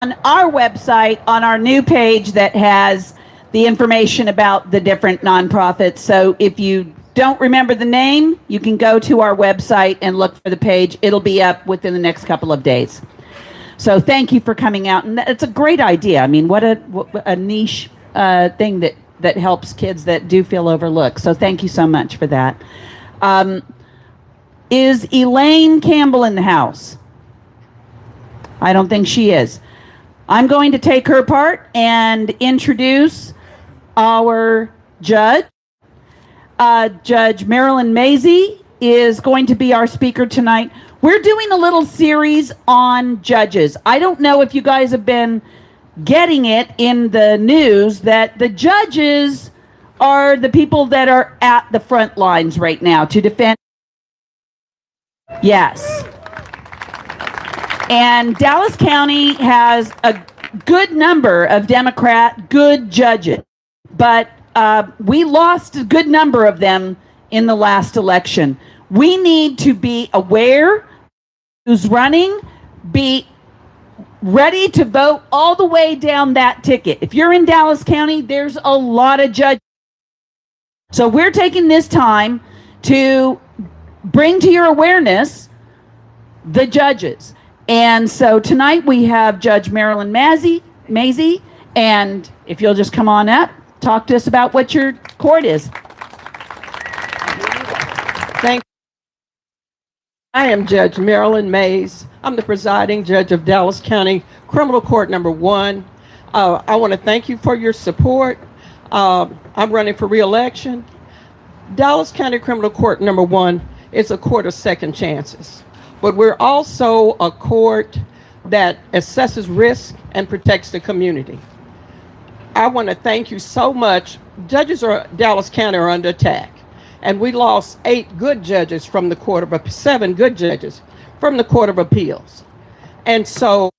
on our website, on our new page that has the information about the different nonprofits. So if you don't remember the name, you can go to our website and look for the page. It'll be up within the next couple of days. So thank you for coming out. And it's a great idea. I mean, what a niche thing that helps kids that do feel overlooked. So thank you so much for that. Is Elaine Campbell in the house? I don't think she is. I'm going to take her part and introduce our judge. Judge Marilyn Mazie is going to be our speaker tonight. We're doing a little series on judges. I don't know if you guys have been getting it in the news that the judges are the people that are at the front lines right now to defend. Yes. And Dallas County has a good number of Democrat good judges, but we lost a good number of them in the last election. We need to be aware who's running, be ready to vote all the way down that ticket. If you're in Dallas County, there's a lot of judges. So we're taking this time to bring to your awareness the judges. And so tonight we have Judge Marilyn Mazie, and if you'll just come on up, talk to us about what your court is. Thank you. I am Judge Marilyn Mays. I'm the presiding judge of Dallas County Criminal Court Number 1. I want to thank you for your support. I'm running for re-election. Dallas County Criminal Court Number 1 is a court of second chances, but we're also a court that assesses risk and protects the community. I want to thank you so much. Judges in Dallas County are under attack, and we lost 8 good judges from the Court of 7 good judges from the Court of Appeals. And so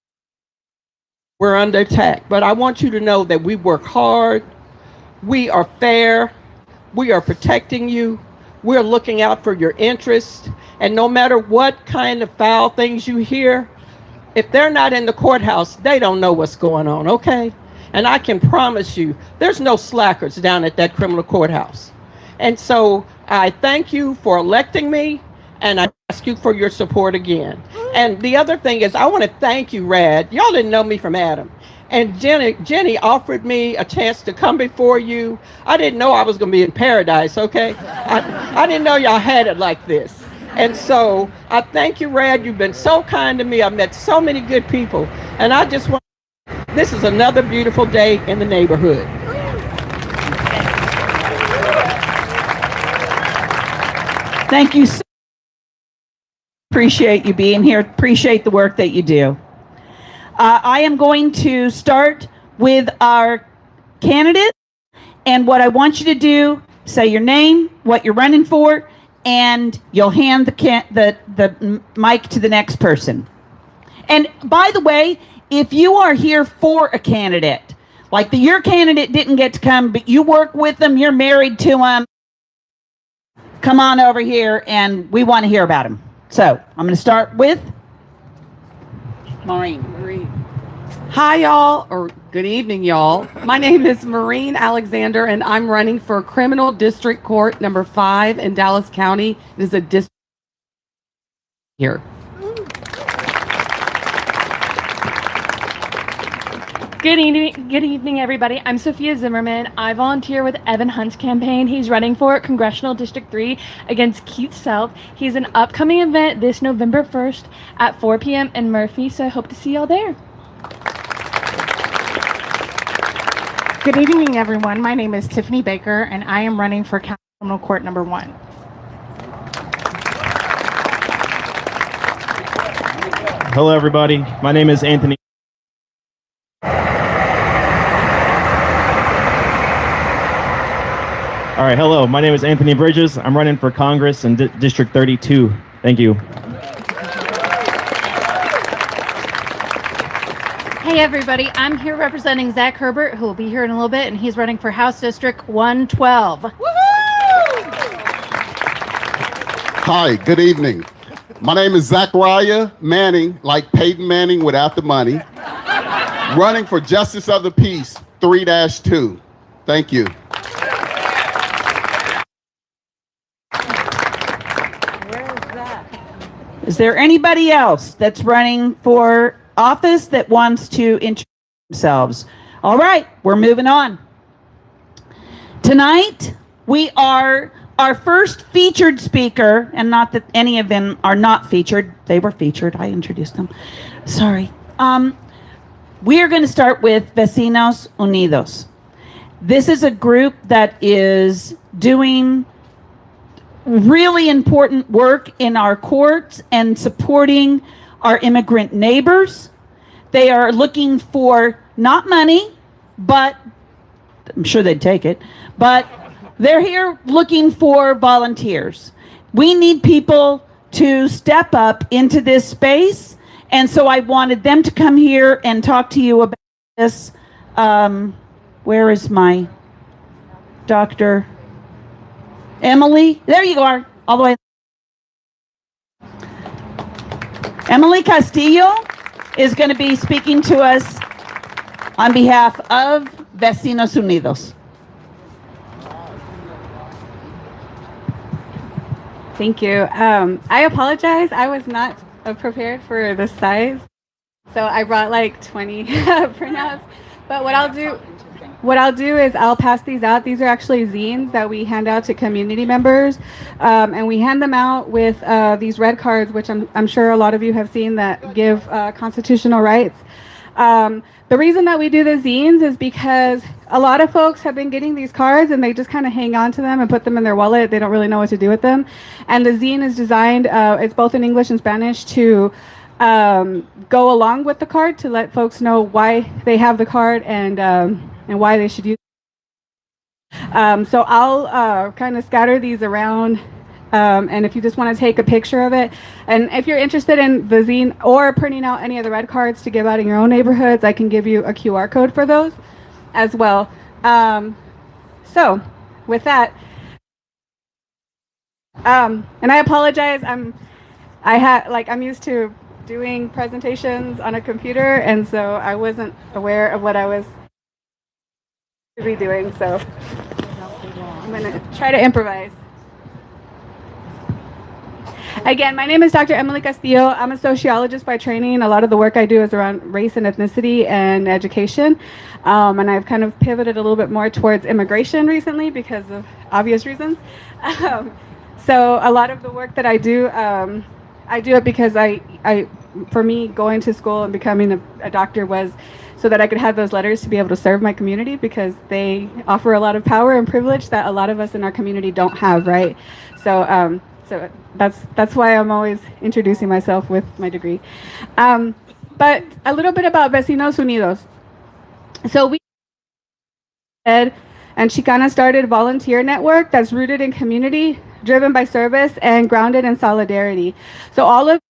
we're under attack, but I want you to know that we work hard, we are fair, we are protecting you, we're looking out for your interests, and no matter what kind of foul things you hear, if they're not in the courthouse, they don't know what's going on, okay? And I can promise you, there's no slackers down at that criminal courthouse. And so I thank you for electing me, and I ask you for your support again. And the other thing is, I want to thank you, RAD. Y'all didn't know me from Adam. And Jenny offered me a chance to come before you. I didn't know I was going to be in paradise, okay? I didn't know y'all had it like this. And so I thank you, RAD. You've been so kind to me. I've met so many good people. And I just want, this is another beautiful day in the neighborhood. Thank you so much. Appreciate you being here. Appreciate the work that you do. I am going to start with our candidate, and what I want you to do, say your name, what you're running for, and you'll hand the mic to the next person. And by the way, if you are here for a candidate, like your candidate didn't get to come, but you work with them, you're married to them, come on over here, and we want to hear about him. So I'm going to start with Maureen. Hi, y'all, or good evening, y'all. My name is Maureen Alexander, and I'm running for Criminal District Court Number 5 in Dallas County. It is a district here. Good evening, everybody. I'm Sophia Zimmerman. I volunteer with Evan Hunt's campaign. He's running for Congressional District 3 against Keith South. He's an upcoming event this November 1st at 4 p.m. in Murphy, so I hope to see y'all there. Good evening, everyone. My name is Tiffany Baker, and I am running for County Criminal Court Number 1. Hello, everybody. My name is Anthony. All right, hello. My name is Anthony Bridges. I'm running for Congress in District 32. Thank you. Hey everybody, I'm here representing Zach Herbert, who will be here in a little bit, and he's running for House District 112. Woohoo! Hi, good evening. My name is Zachariah Manning, like Peyton Manning without the money. running for Justice of the Peace 3-2. Thank you. Is there anybody else that's running for office that wants to introduce themselves? All right, we're moving on. Tonight, we are our first featured speaker, and not that any of them are not featured. They were featured. I introduced them. Sorry. We are going to start with Vecinos Unidos. This is a group that is doing really important work in our courts and supporting our immigrant neighbors. They are looking for not money, but I'm sure they'd take it, but they're here looking for volunteers. We need people to step up into this space, and so I wanted them to come here and talk to you about this. Where is my Dr. Emily? There you are, all the way. Emily Castillo is going to be speaking to us on behalf of Vecinos Unidos. Thank you. I apologize. I was not prepared for the size, so I brought like 20 printouts. But what I'll do is I'll pass these out. These are actually zines that we hand out to community members, and we hand them out with these red cards, which I'm sure a lot of you have seen, that give constitutional rights. The reason that we do the zines is because a lot of folks have been getting these cards and they just kind of hang on to them and put them in their wallet. They don't really know what to do with them. And the zine is designed, it's both in English and Spanish, to go along with the card, to let folks know why they have the card and why they should use it. So I'll kind of scatter these around. And if you just want to take a picture of it, and if you're interested in the zine or printing out any of the red cards to give out in your own neighborhoods, I can give you a QR code for those as well. So with that, and I apologize, I'm used to doing presentations on a computer, and so I wasn't aware of what I was redoing, so I'm going to try to improvise. Again, my name is Dr. Emily Castillo. I'm a sociologist by training. A lot of the work I do is around race and ethnicity and education. And I've kind of pivoted a little bit more towards immigration recently because of obvious reasons. So a lot of the work that I do it because for me, going to school and becoming a doctor was so that I could have those letters to be able to serve my community, because they offer a lot of power and privilege that a lot of us in our community don't have, right? So that's why I'm always introducing myself with my degree. But a little bit about Vecinos Unidos. So we and Chicana started a volunteer network that's rooted in community, driven by service, and grounded in solidarity. So all of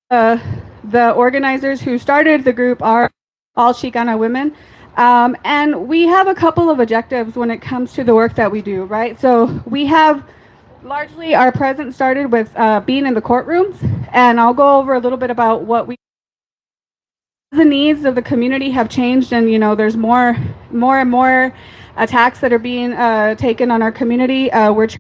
the organizers who started the group are all Chicana women. And we have a couple of objectives when it comes to the work that we do, right? So we have largely our presence started with being in the courtrooms, and I'll go over a little bit about what the needs of the community have changed, and there's more and more attacks that are being taken on our community. We're trying to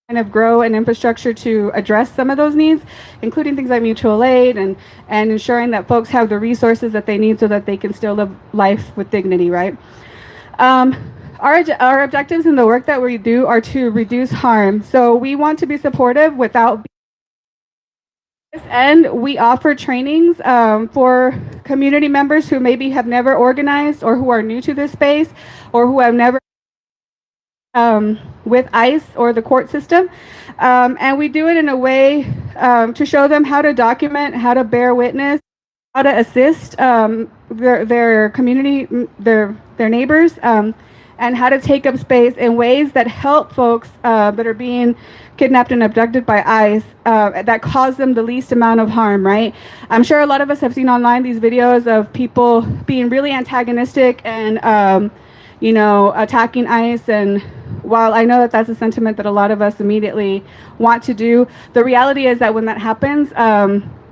kind of grow an infrastructure to address some of those needs, including things like mutual aid and ensuring that folks have the resources that they need so that they can still live life with dignity, right? Our objectives in the work that we do are to reduce harm. So we want to be supportive without being, and we offer trainings for community members who maybe have never organized, or who are new to this space, or who have never with ICE or the court system. And we do it in a way to show them how to document, how to bear witness, how to assist their community, their neighbors, and how to take up space in ways that help folks that are being kidnapped and abducted by ICE, that cause them the least amount of harm, right? I'm sure a lot of us have seen online these videos of people being really antagonistic and, attacking ICE. And while I know that that's a sentiment that a lot of us immediately want to do, the reality is that when that happens,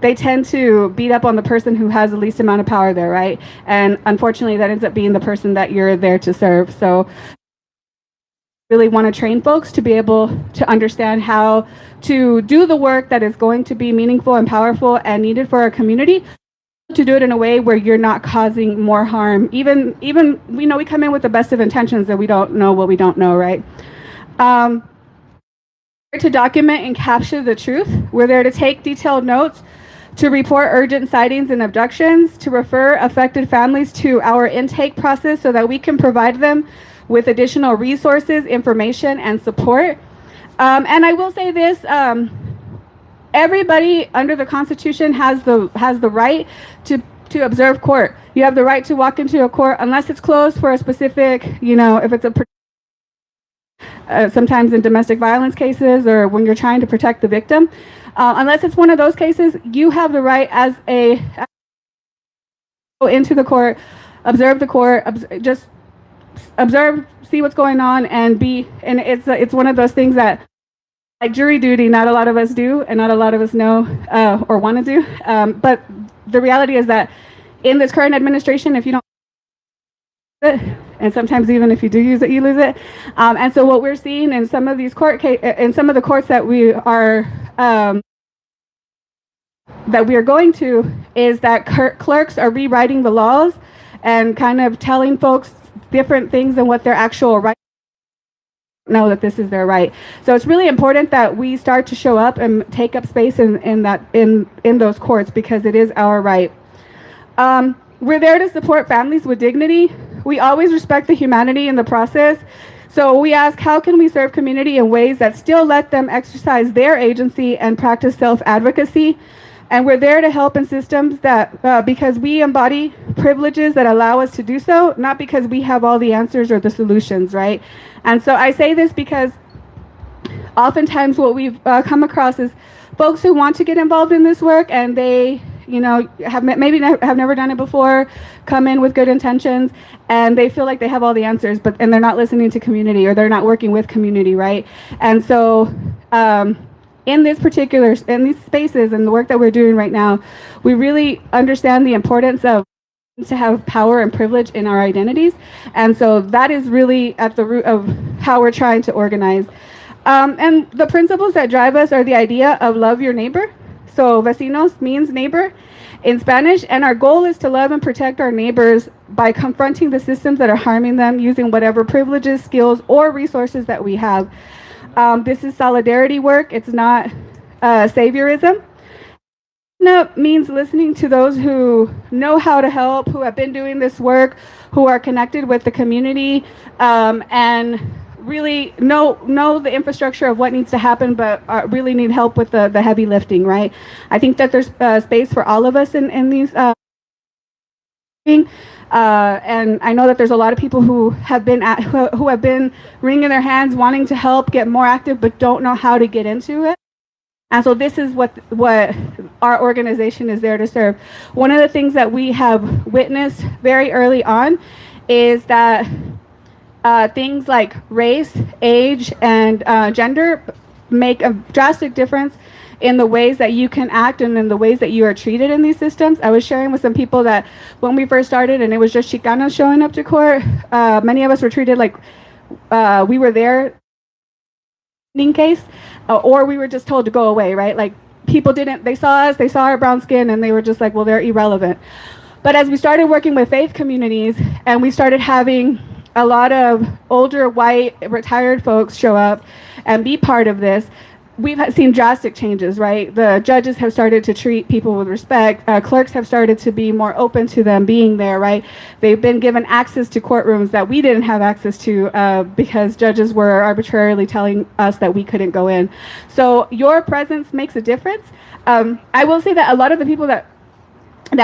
they tend to beat up on the person who has the least amount of power there, right? And unfortunately, that ends up being the person that you're there to serve. So really want to train folks to be able to understand how to do the work that is going to be meaningful and powerful and needed for our community, to do it in a way where you're not causing more harm. Even we come in with the best of intentions that we don't know what we don't know, right? To document and capture the truth. We're there to take detailed notes, to report urgent sightings and abductions, to refer affected families to our intake process so that we can provide them with additional resources, information, and support. And I will say this, everybody under the Constitution has the right to observe court. You have the right to walk into a court unless it's closed for a specific, if it's sometimes in domestic violence cases or when you're trying to protect the victim. Unless it's one of those cases, you have the right as go into the court, observe the court, just observe, see what's going on, and it's one of those things that, like jury duty, not a lot of us do, and not a lot of us know or want to do. But the reality is that in this current administration, if you don't use it, and sometimes even if you do use it, you lose it. And so what we're seeing in some of these in some of the courts that we are going to is that clerks are rewriting the laws and kind of telling folks different things than what their actual right know that this is their right. So it's really important that we start to show up and take up space in those courts, because it is our right. We're there to support families with dignity. We always respect the humanity in the process. So we ask, how can we serve community in ways that still let them exercise their agency and practice self-advocacy? And we're there to help in systems that, because we embody privileges that allow us to do so, not because we have all the answers or the solutions, right? And so I say this because oftentimes what we've come across is folks who want to get involved in this work, and they, have never done it before, come in with good intentions, and they feel like they have all the answers, and they're not listening to community, or they're not working with community, right? And so in these spaces and the work that we're doing right now, we really understand the importance of to have power and privilege in our identities. And so that is really at the root of how we're trying to organize. And the principles that drive us are the idea of love your neighbor. So vecinos means neighbor in Spanish, and our goal is to love and protect our neighbors by confronting the systems that are harming them using whatever privileges, skills, or resources that we have. This is solidarity work. It's not saviorism. No, means listening to those who know how to help, who have been doing this work, who are connected with the community, and really know the infrastructure of what needs to happen, but really need help with the heavy lifting, right? I think that there's space for all of us in these and I know that there's a lot of people who have been wringing their hands, wanting to help get more active, but don't know how to get into it. And so this is what our organization is there to serve. One of the things that we have witnessed very early on is that things like race, age, and gender make a drastic difference in the ways that you can act and in the ways that you are treated in these systems. I was sharing with some people that when we first started and it was just Chicanos showing up to court, many of us were treated like we were there in case, or we were just told to go away, right? Like people they saw us, they saw our brown skin, and they were just like, well, they're irrelevant. But as we started working with faith communities and we started having a lot of older white retired folks show up and be part of this, we've seen drastic changes, right? The judges have started to treat people with respect. Clerks have started to be more open to them being there, right? They've been given access to courtrooms that we didn't have access to because judges were arbitrarily telling us that we couldn't go in. So your presence makes a difference. I will say that a lot of the people that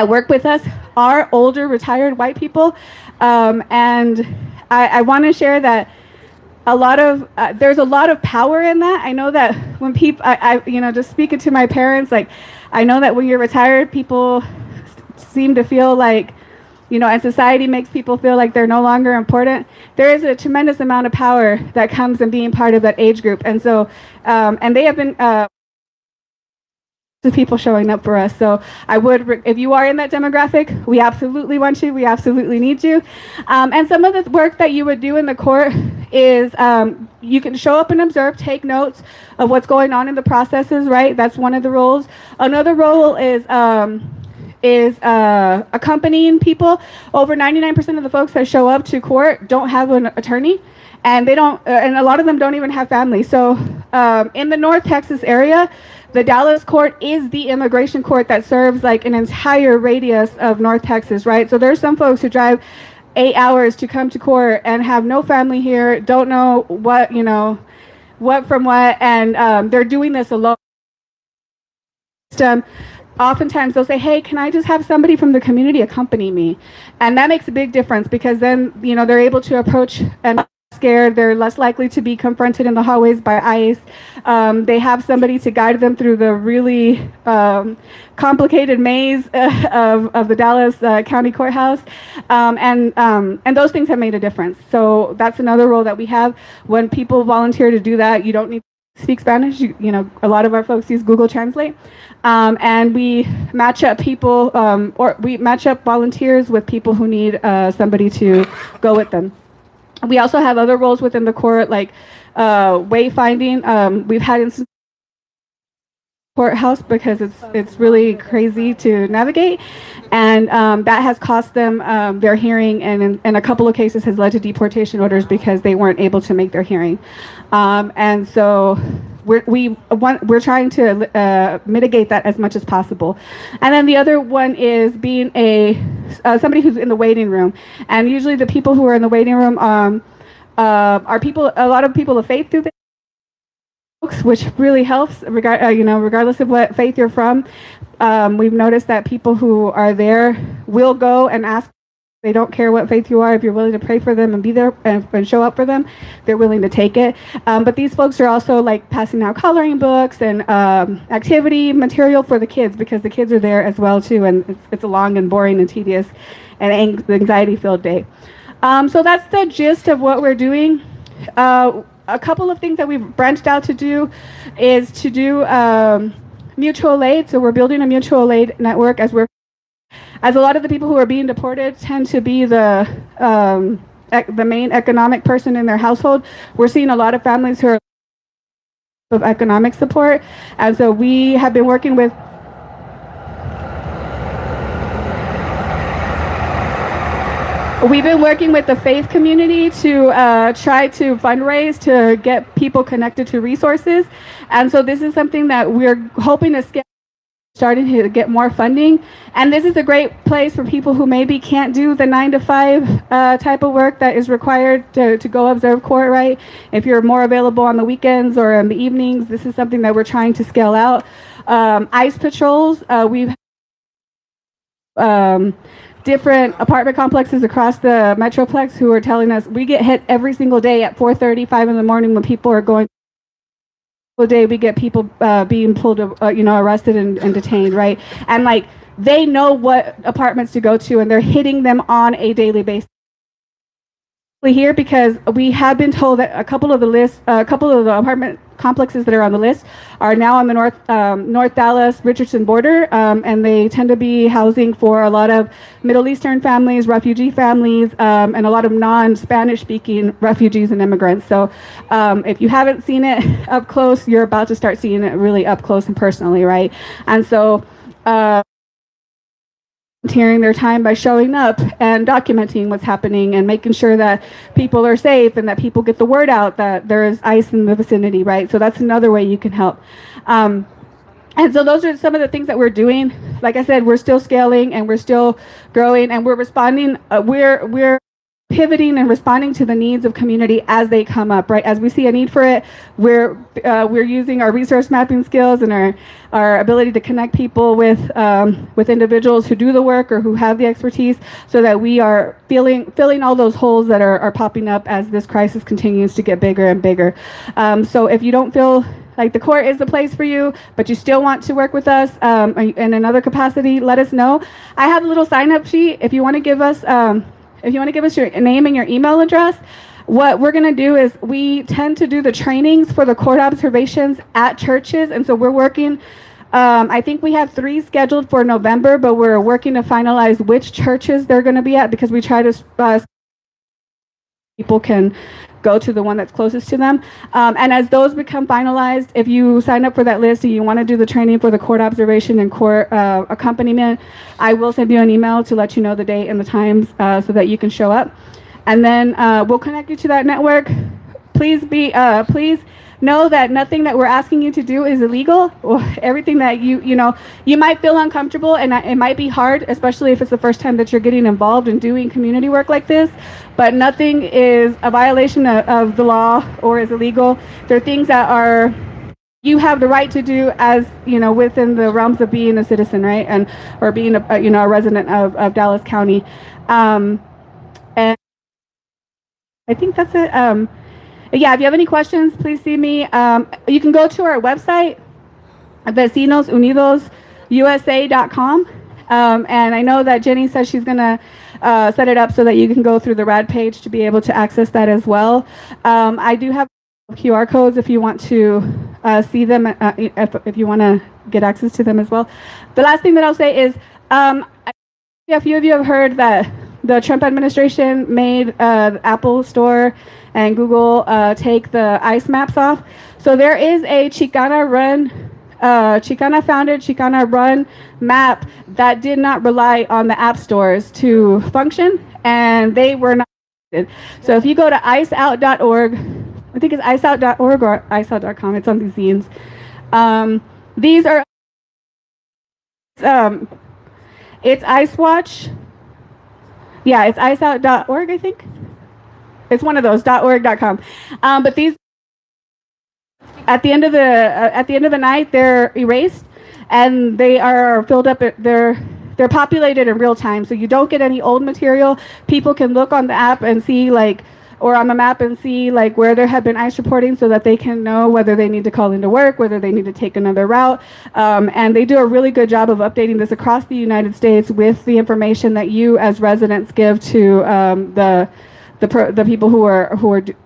work with us are older, retired white people. And I want to share that there's a lot of power in that. I know that when people, just speaking to my parents, like, I know that when you're retired, people seem to feel like, and society makes people feel like they're no longer important. There is a tremendous amount of power that comes in being part of that age group. And so, and they have been of people showing up for us. So I would, if you are in that demographic, we absolutely want you. We absolutely need you. And some of the work that you would do in the court is you can show up and observe, take notes of what's going on in the processes, right? That's one of the roles. Another role is accompanying people. Over 99% of the folks that show up to court don't have an attorney, and they don't, and a lot of them don't even have family. So in the North Texas area, the Dallas court is the immigration court that serves like an entire radius of North Texas, right? So there's some folks who drive 8 hours to come to court and have no family here, don't know what, what from what, and they're doing this alone. Oftentimes they'll say, hey, can I just have somebody from the community accompany me? And that makes a big difference, because then, they're able to approach and scared. They're less likely to be confronted in the hallways by ICE. They have somebody to guide them through the really complicated maze of the Dallas County Courthouse. And those things have made a difference. So that's another role that we have. When people volunteer to do that, you don't need to speak Spanish. A lot of our folks use Google Translate. And we match up people, or we match up volunteers with people who need somebody to go with them. We also have other roles within the court, like wayfinding. We've had instances courthouse because it's really crazy to navigate, and that has cost them their hearing, and in a couple of cases has led to deportation orders because they weren't able to make their hearing. And so we're trying to mitigate that as much as possible. And then the other one is being somebody who's in the waiting room. And usually the people who are in the waiting room are a lot of people of faith through this, which really helps, regardless of what faith you're from. We've noticed that people who are there will go and ask. They don't care what faith you are. If you're willing to pray for them and be there and show up for them, they're willing to take it. But these folks are also like passing out coloring books and activity material for the kids, because the kids are there as well too, and it's a long and boring and tedious and anxiety-filled day. So that's the gist of what we're doing. A couple of things that we've branched out to do is to do mutual aid. So we're building a mutual aid network as a lot of the people who are being deported tend to be the main economic person in their household. We're seeing a lot of families who are of economic support, and so we have been working with the faith community to try to fundraise to get people connected to resources. And so this is something that we're hoping to scale, starting to get more funding. And this is a great place for people who maybe can't do the 9-to-5 type of work that is required to go observe court, right? If you're more available on the weekends or in the evenings, this is something that we're trying to scale out. ICE patrols, we've different apartment complexes across the Metroplex who are telling us we get hit every single day at 4:30, 5 in the morning when people are going. Day we get people being pulled, arrested and detained, right? And like they know what apartments to go to, and they're hitting them on a daily basis. Here because we have been told that a couple of the apartment complexes that are on the list are now on the North Dallas Richardson border, and they tend to be housing for a lot of Middle Eastern families, refugee families, and a lot of non-Spanish speaking refugees and immigrants. So if you haven't seen it up close, you're about to start seeing it really up close and personally, right? And so volunteering their time by showing up and documenting what's happening and making sure that people are safe and that people get the word out that there is ICE in the vicinity, right? So that's another way you can help. And so those are some of the things that we're doing. Like I said, we're still scaling and we're still growing, and we're responding. We're pivoting and responding to the needs of community as they come up, right? As we see a need for it, we're using our resource mapping skills and our ability to connect people with individuals who do the work or who have the expertise, so that we are filling all those holes that are popping up as this crisis continues to get bigger and bigger. So if you don't feel like the court is the place for you, but you still want to work with us in another capacity, let us know. I have a little sign-up sheet if you want to give us your name and your email address. What we're going to do is we tend to do the trainings for the court observations at churches, and so we're working I think we have 3 scheduled for November, but we're working to finalize which churches they're going to be at because we try to people can go to the one that's closest to them. And as those become finalized, if you sign up for that list and you want to do the training for the court observation and court accompaniment, I will send you an email to let you know the date and the times so that you can show up. And then we'll connect you to that network. Please know that nothing that we're asking you to do is illegal. Everything that you might feel uncomfortable, and it might be hard, especially if it's the first time that you're getting involved in doing community work like this, but nothing is a violation of the law or is illegal. There are things that you have the right to do as, within the realms of being a citizen, right? Or being a resident of Dallas County. And I think that's it. Yeah, if you have any questions, please see me. You can go to our website, Vecinos Unidos USA.com. And I know that Jenny says she's going to set it up so that you can go through the RAD page to be able to access that as well. I do have QR codes if you want to see them, if you want to get access to them as well. The last thing that I'll say is a few of you have heard that the Trump administration made the Apple Store and Google take the ICE maps off. So there is a Chicana founded, Chicana run map that did not rely on the app stores to function, and they were not. So if you go to iceout.org, I think it's iceout.org or iceout.com, it's on these zines. These are, it's IceWatch. Yeah, it's iceout.org, I think. It's one of those, .org.com. But these, at the end of the night, they're erased, and they are filled up. They're populated in real time, so you don't get any old material. People can look on the app and see, or on the map and see where there have been ICE reporting, so that they can know whether they need to call into work, whether they need to take another route. And they do a really good job of updating this across the United States with the information that you as residents give to the people who are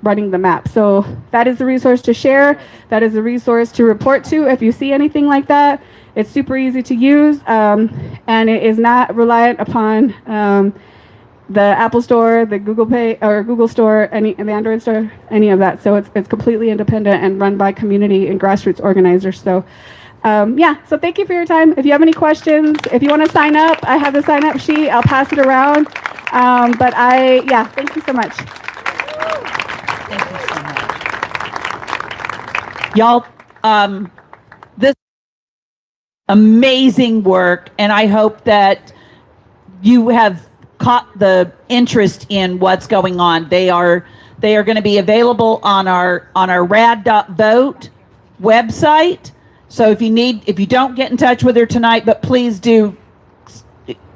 running the map. So that is the resource to share. That is the resource to report to if you see anything like that. It's super easy to use, and it is not reliant upon the Apple Store, the Google Pay or Google Store, the Android Store, any of that. So it's completely independent and run by community and grassroots organizers. So so thank you for your time. If you have any questions, if you want to sign up, I have the sign up sheet. I'll pass it around. Thank you so much. Thank you so much. Y'all, this amazing work, and I hope that you have caught the interest in what's going on. They are going to be available on our rad.vote website. So if you don't get in touch with her tonight, but please do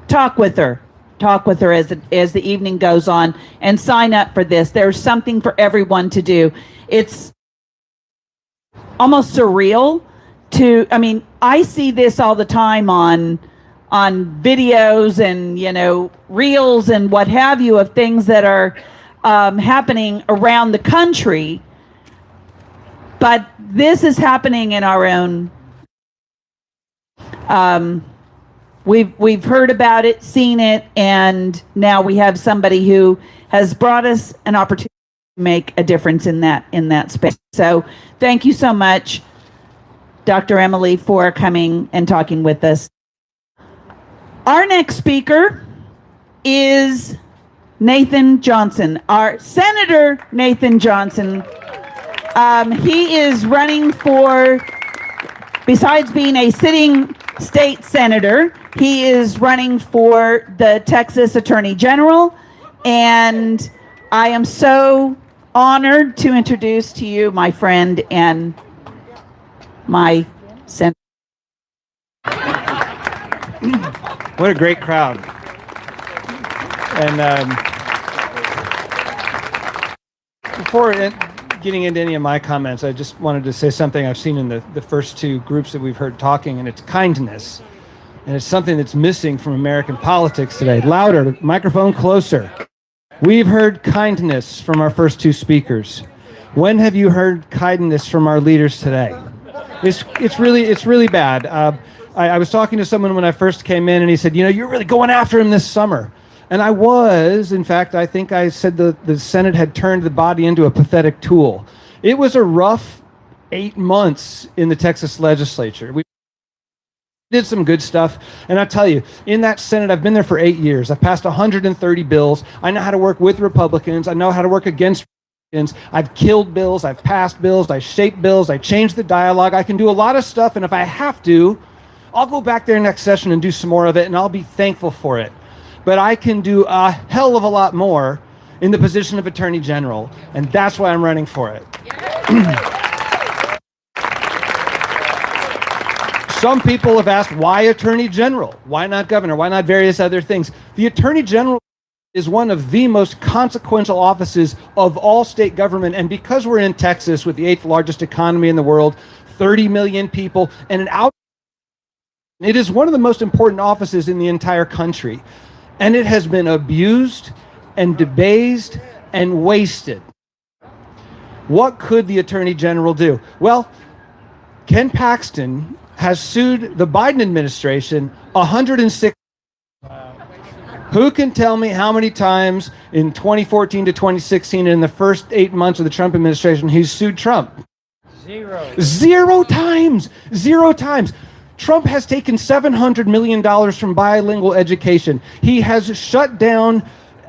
talk with her as the evening goes on, and sign up for this. There's something for everyone to do. It's almost surreal I see this all the time on videos and, reels and what have you of things that are happening around the country. But this is happening in our own. We've heard about it, seen it, and now we have somebody who has brought us an opportunity to make a difference in that space. So thank you so much, Dr. Emily, for coming and talking with us. Our next speaker is Nathan Johnson, our Senator Nathan Johnson. He is running for, besides being a sitting state senator, he is running for the Texas Attorney General, and I am so honored to introduce to you my friend and my senator. What a great crowd. And before getting into any of my comments, I just wanted to say something I've seen in the first two groups that we've heard talking, and it's kindness. And it's something that's missing from American politics today. Louder, microphone closer. We've heard kindness from our first two speakers. When have you heard kindness from our leaders today? It's really bad. I was talking to someone when I first came in, and he said, you're really going after him this summer. And I was. In fact, I think I said the Senate had turned the body into a pathetic tool. It was a rough 8 months in the Texas legislature. We did some good stuff. And I tell you, in that Senate, I've been there for 8 years. I've passed 130 bills. I know how to work with Republicans. I know how to work against Republicans. I've killed bills. I've passed bills. I shaped bills. I changed the dialogue. I can do a lot of stuff. And if I have to, I'll go back there next session and do some more of it, and I'll be thankful for it. But I can do a hell of a lot more in the position of Attorney General, and that's why I'm running for it. Some people have asked, why Attorney General? Why not Governor? Why not various other things? The Attorney General is one of the most consequential offices of all state government, and because we're in Texas with the 8th largest economy in the world, 30 million people, and it is one of the most important offices in the entire country. And it has been abused and debased and wasted. What could the Attorney General do? Well, Ken Paxton has sued the Biden administration 106. Who can tell me how many times in 2014 to 2016 in the first 8 months of the Trump administration he's sued Trump? Zero times. Trump has taken $700 million from bilingual education. He has shut down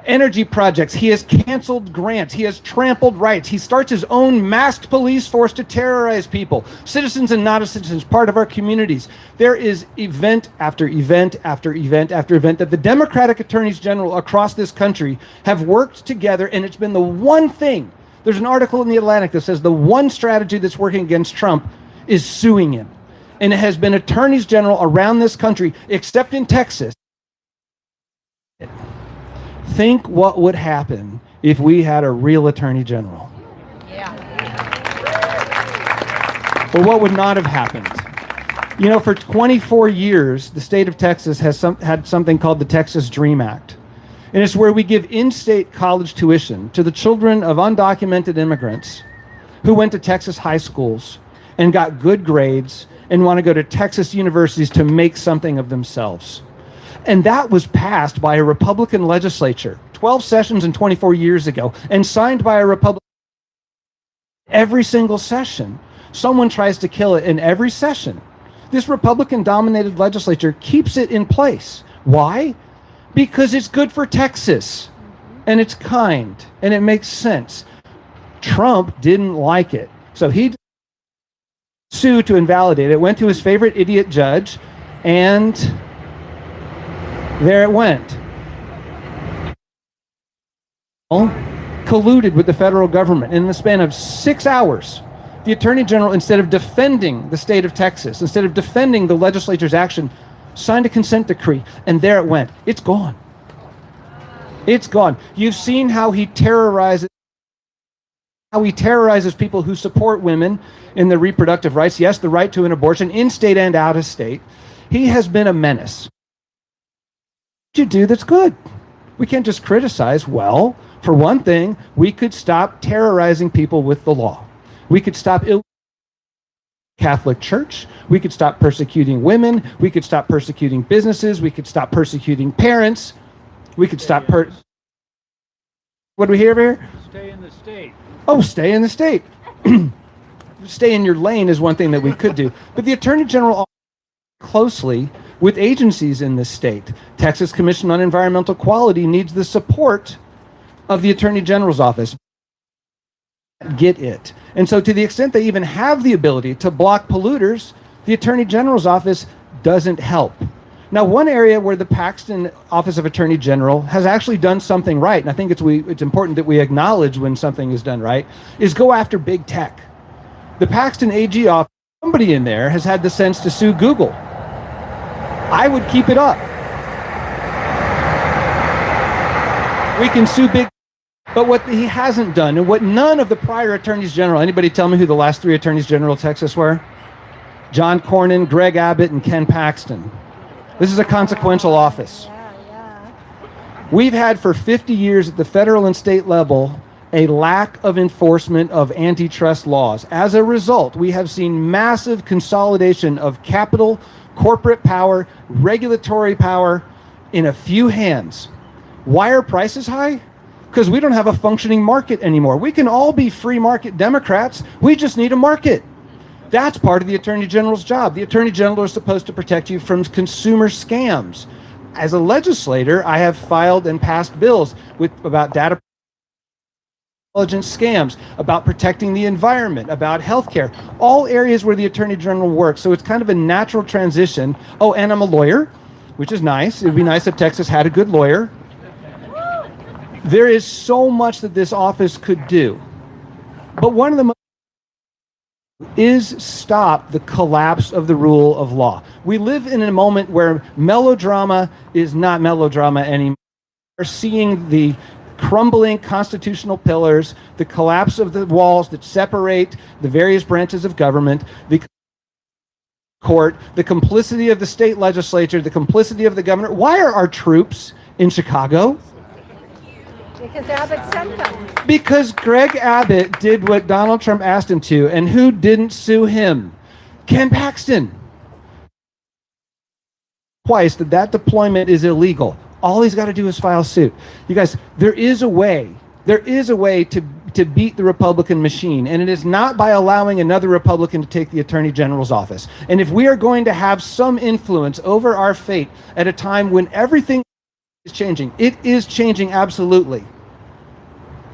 energy projects. He has canceled grants. He has trampled rights. He starts his own masked police force to terrorize people, citizens and not citizens, part of our communities. There is event after event after event after event that the Democratic attorneys general across this country have worked together, and it's been the one thing. There's an article in The Atlantic that says the one strategy that's working against Trump is suing him. And it has been attorneys general around this country, except in Texas. Think what would happen if we had a real attorney general. Or what would not have happened. For 24 years, the state of Texas has had something called the Texas Dream Act. And it's where we give in-state college tuition to the children of undocumented immigrants who went to Texas high schools and got good grades and want to go to Texas universities to make something of themselves. And that was passed by a Republican legislature 12 sessions and 24 years ago, and signed by a Republican. Every single session, someone tries to kill it in every session. This Republican-dominated legislature keeps it in place. Why? Because it's good for Texas, and it's kind, and it makes sense. Trump didn't like it, so he sued to invalidate it, went to his favorite idiot judge, and there it went. Colluded with the federal government. In the span of 6 hours, the Attorney General, instead of defending the state of Texas, instead of defending the legislature's action, signed a consent decree, and there it went. It's gone. It's gone. You've seen how he terrorizes people who support women in their reproductive rights. Yes, the right to an abortion, in state and out of state. He has been a menace. What you do that's good? We can't just criticize. Well, for one thing, we could stop terrorizing people with the law. We could stop Catholic Church. We could stop persecuting women. We could stop persecuting businesses. We could stop persecuting parents. We could stop What do we hear over here? Stay in the state. Oh, stay in the state. Stay in your lane is one thing that we could do. But the Attorney General closely with agencies in this state. Texas Commission on Environmental Quality needs the support of the Attorney General's office. Get it. And so to the extent they even have the ability to block polluters, the Attorney General's office doesn't help. Now, one area where the Paxton Office of Attorney General has actually done something right, and I think it's important that we acknowledge when something is done right, is go after big tech. The Paxton AG office, somebody in there has had the sense to sue Google. I would keep it up. We can sue big, but what he hasn't done, and what none of the prior attorneys general, anybody tell me who the last 3 attorneys general of Texas were? John Cornyn, Greg Abbott, and Ken Paxton. This is a consequential office. We've had for 50 years at the federal and state level a lack of enforcement of antitrust laws. As a result, we have seen massive consolidation of capital, corporate power, regulatory power in a few hands. Why are prices high? Because we don't have a functioning market anymore. We can all be free market Democrats. We just need a market. That's part of the Attorney General's job. The Attorney General is supposed to protect you from consumer scams. As a legislator, I have filed and passed bills about data intelligence scams, about protecting the environment, about healthcare, all areas where the Attorney General works. So it's kind of a natural transition. Oh, and I'm a lawyer, which is nice. It would be nice if Texas had a good lawyer. There is so much that this office could do. But one of the most is stop the collapse of the rule of law. We live in a moment where melodrama is not melodrama anymore. We're seeing the crumbling constitutional pillars, the collapse of the walls that separate the various branches of government, the court, the complicity of the state legislature, the complicity of the governor. Why are our troops in Chicago? Because Abbott sent them. Because Greg Abbott did what Donald Trump asked him to, and who didn't sue him? Ken Paxton. Twice that deployment is illegal. All he's got to do is file suit. You guys, there is a way to beat the Republican machine, and it is not by allowing another Republican to take the Attorney General's office. And if we are going to have some influence over our fate at a time when everything is changing, it is changing absolutely.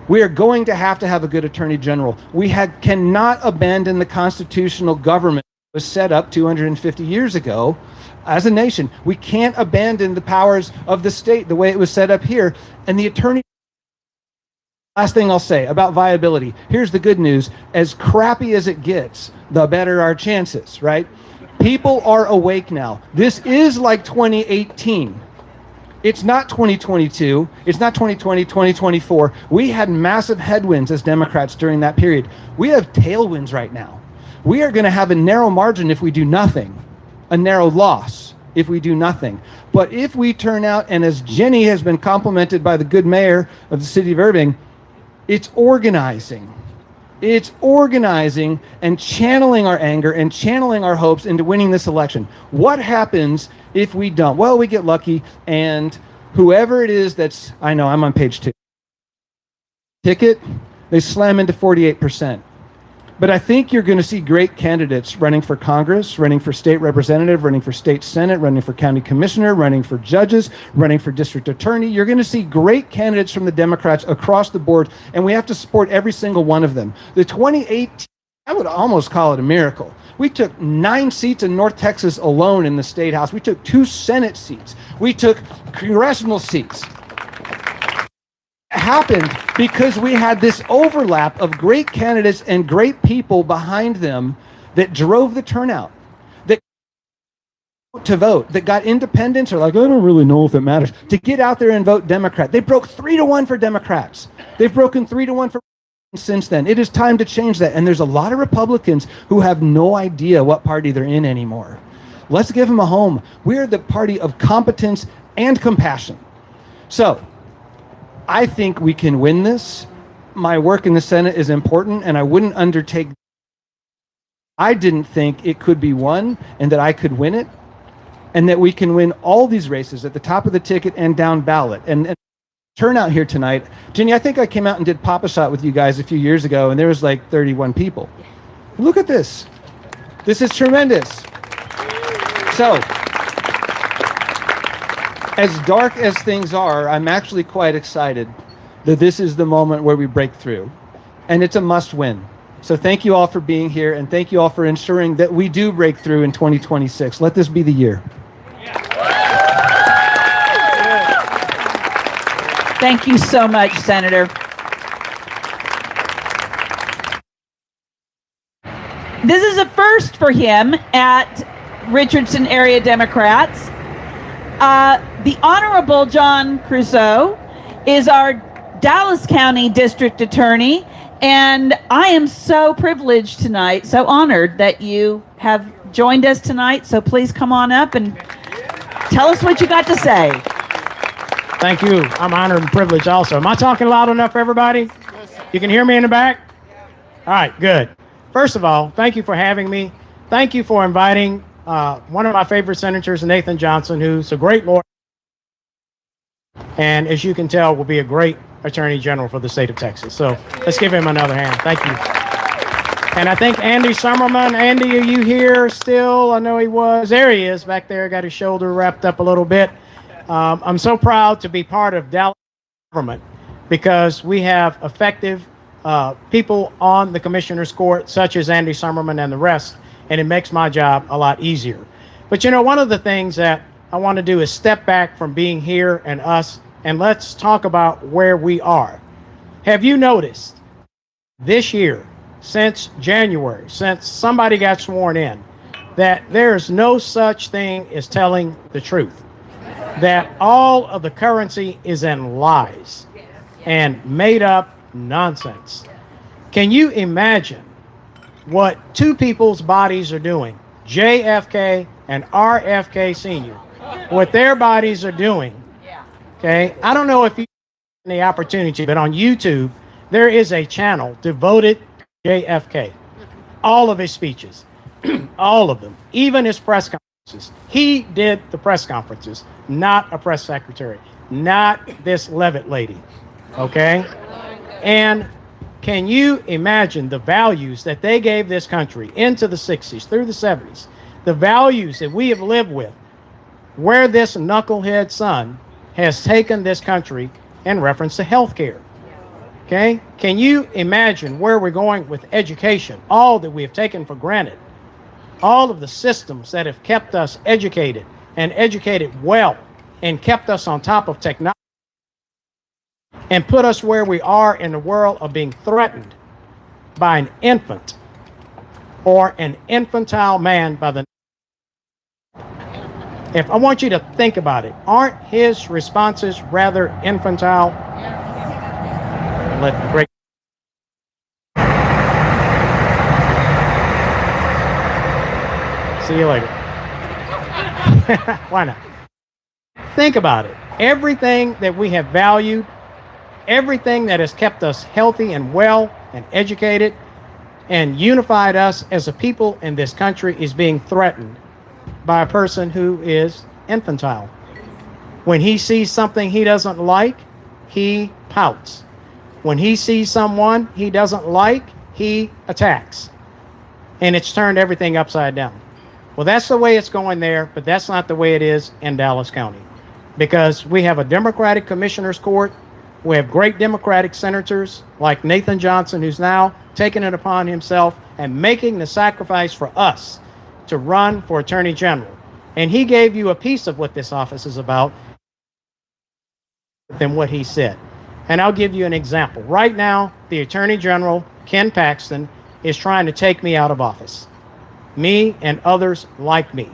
We are going to have a good Attorney General. We cannot abandon the constitutional government that was set up 250 years ago. As a nation, we can't abandon the powers of the state the way it was set up here. And the attorney. Last thing I'll say about viability. Here's the good news. As crappy as it gets, the better our chances, right? People are awake now. This is like 2018. It's not 2022. It's not 2020, 2024. We had massive headwinds as Democrats during that period. We have tailwinds right now. We are going to have a narrow margin if we do nothing. A narrow loss if we do nothing. But if we turn out, and as Jenny has been complimented by the good mayor of the city of Irving, it's organizing. It's organizing and channeling our anger and channeling our hopes into winning this election. What happens if we don't? Well, we get lucky, and whoever it is that's, I know, I'm on page 2. Ticket, they slam into 48%. But I think you're going to see great candidates running for Congress, running for state representative, running for state senate, running for county commissioner, running for judges, running for district attorney. You're going to see great candidates from the Democrats across the board, and we have to support every single one of them. The 2018, I would almost call it a miracle. We took 9 seats in North Texas alone in the state house. We took 2 Senate seats. We took congressional seats. Happened because we had this overlap of great candidates and great people behind them that drove the turnout, that to vote, that got independents are like, I don't really know if it matters, to get out there and vote Democrat. They broke 3-1 for Democrats. They've broken 3-1 for since then. It is time to change that. And there's a lot of Republicans who have no idea what party they're in anymore. Let's give them a home. We're the party of competence and compassion. So I think we can win this. My work in the Senate is important, and I wouldn't undertake. I didn't think it could be won and that I could win it, and that we can win all these races at the top of the ticket and down ballot. And turnout here tonight, Jenny, I think I came out and did Pop-A-Shot with you guys a few years ago, and there was like 31 people. Look at this. This is tremendous. So, as dark as things are, I'm actually quite excited that this is the moment where we break through. And it's a must win. So thank you all for being here, and thank you all for ensuring that we do break through in 2026. Let this be the year. Thank you so much, Senator. This is a first for him at Richardson area Democrats. The Honorable John Creuzot is our Dallas County District Attorney, and I am so privileged tonight, so honored that you have joined us tonight. So please come on up and tell us what you got to say. Thank you. I'm honored and privileged also. Am I talking loud enough for everybody? You can hear me in the back? All right, good. First of all, thank you for having me. Thank you for inviting one of my favorite senators, Nathan Johnson, who's a great lawyer. And as you can tell, will be a great Attorney General for the state of Texas. So let's give him another hand. Thank you. And I think Andy Sommerman. Andy, are you here still? I know he was. There he is back there, got his shoulder wrapped up a little bit. I'm so proud to be part of Dallas government because we have effective people on the commissioner's court, such as Andy Sommerman and the rest, and it makes my job a lot easier. But you know, one of the things that I want to do is step back from being here and us, and let's talk about where we are. Have you noticed this year, since January, since somebody got sworn in, that there's no such thing as telling the truth? That all of the currency is in lies and made up nonsense. Can you imagine what two people's bodies are doing, JFK and RFK Sr., what their bodies are doing? Okay, I don't know if you have the opportunity, but on YouTube, there is a channel devoted to JFK. All of his speeches, all of them, even his press conferences. He did the press conferences, not a press secretary, not this Levitt lady, okay? And can you imagine the values that they gave this country into the 60s, through the 70s, the values that we have lived with, where this knucklehead son has taken this country in reference to health care, okay? Can you imagine where we're going with education, all that we have taken for granted, all of the systems that have kept us educated and educated well and kept us on top of technology and put us where we are in the world of being threatened by an infant or an infantile man by the... If I want you to think about it, aren't his responses rather infantile? Let the great... See you later. Why not? Think about it. Everything that we have valued, everything that has kept us healthy and well and educated and unified us as a people in this country is being threatened by a person who is infantile. When he sees something he doesn't like, he pouts. When he sees someone he doesn't like, he attacks. And it's turned everything upside down. Well, that's the way it's going there, but that's not the way it is in Dallas County. Because we have a Democratic Commissioner's Court, we have great Democratic senators like Nathan Johnson, who's now taking it upon himself and making the sacrifice for us to run for Attorney General. And he gave you a piece of what this office is about than what he said. And I'll give you an example. Right now, the Attorney General, Ken Paxton, is trying to take me out of office. Me and others like me.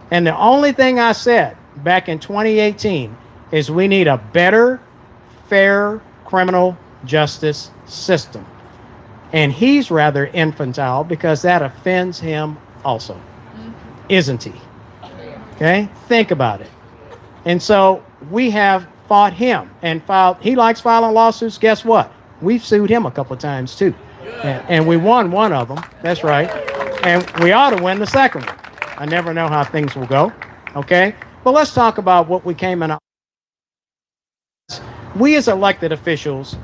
And the only thing I said back in 2018 is we need a better, fair criminal justice system. And he's rather infantile because that offends him also, isn't he? Okay, think about it. And so we have fought him and filed. He likes filing lawsuits. Guess what? We've sued him a couple of times too, and we won one of them. That's right. And we ought to win the second one. I never know how things will go. Okay, but let's talk about what we came in. We as elected officials,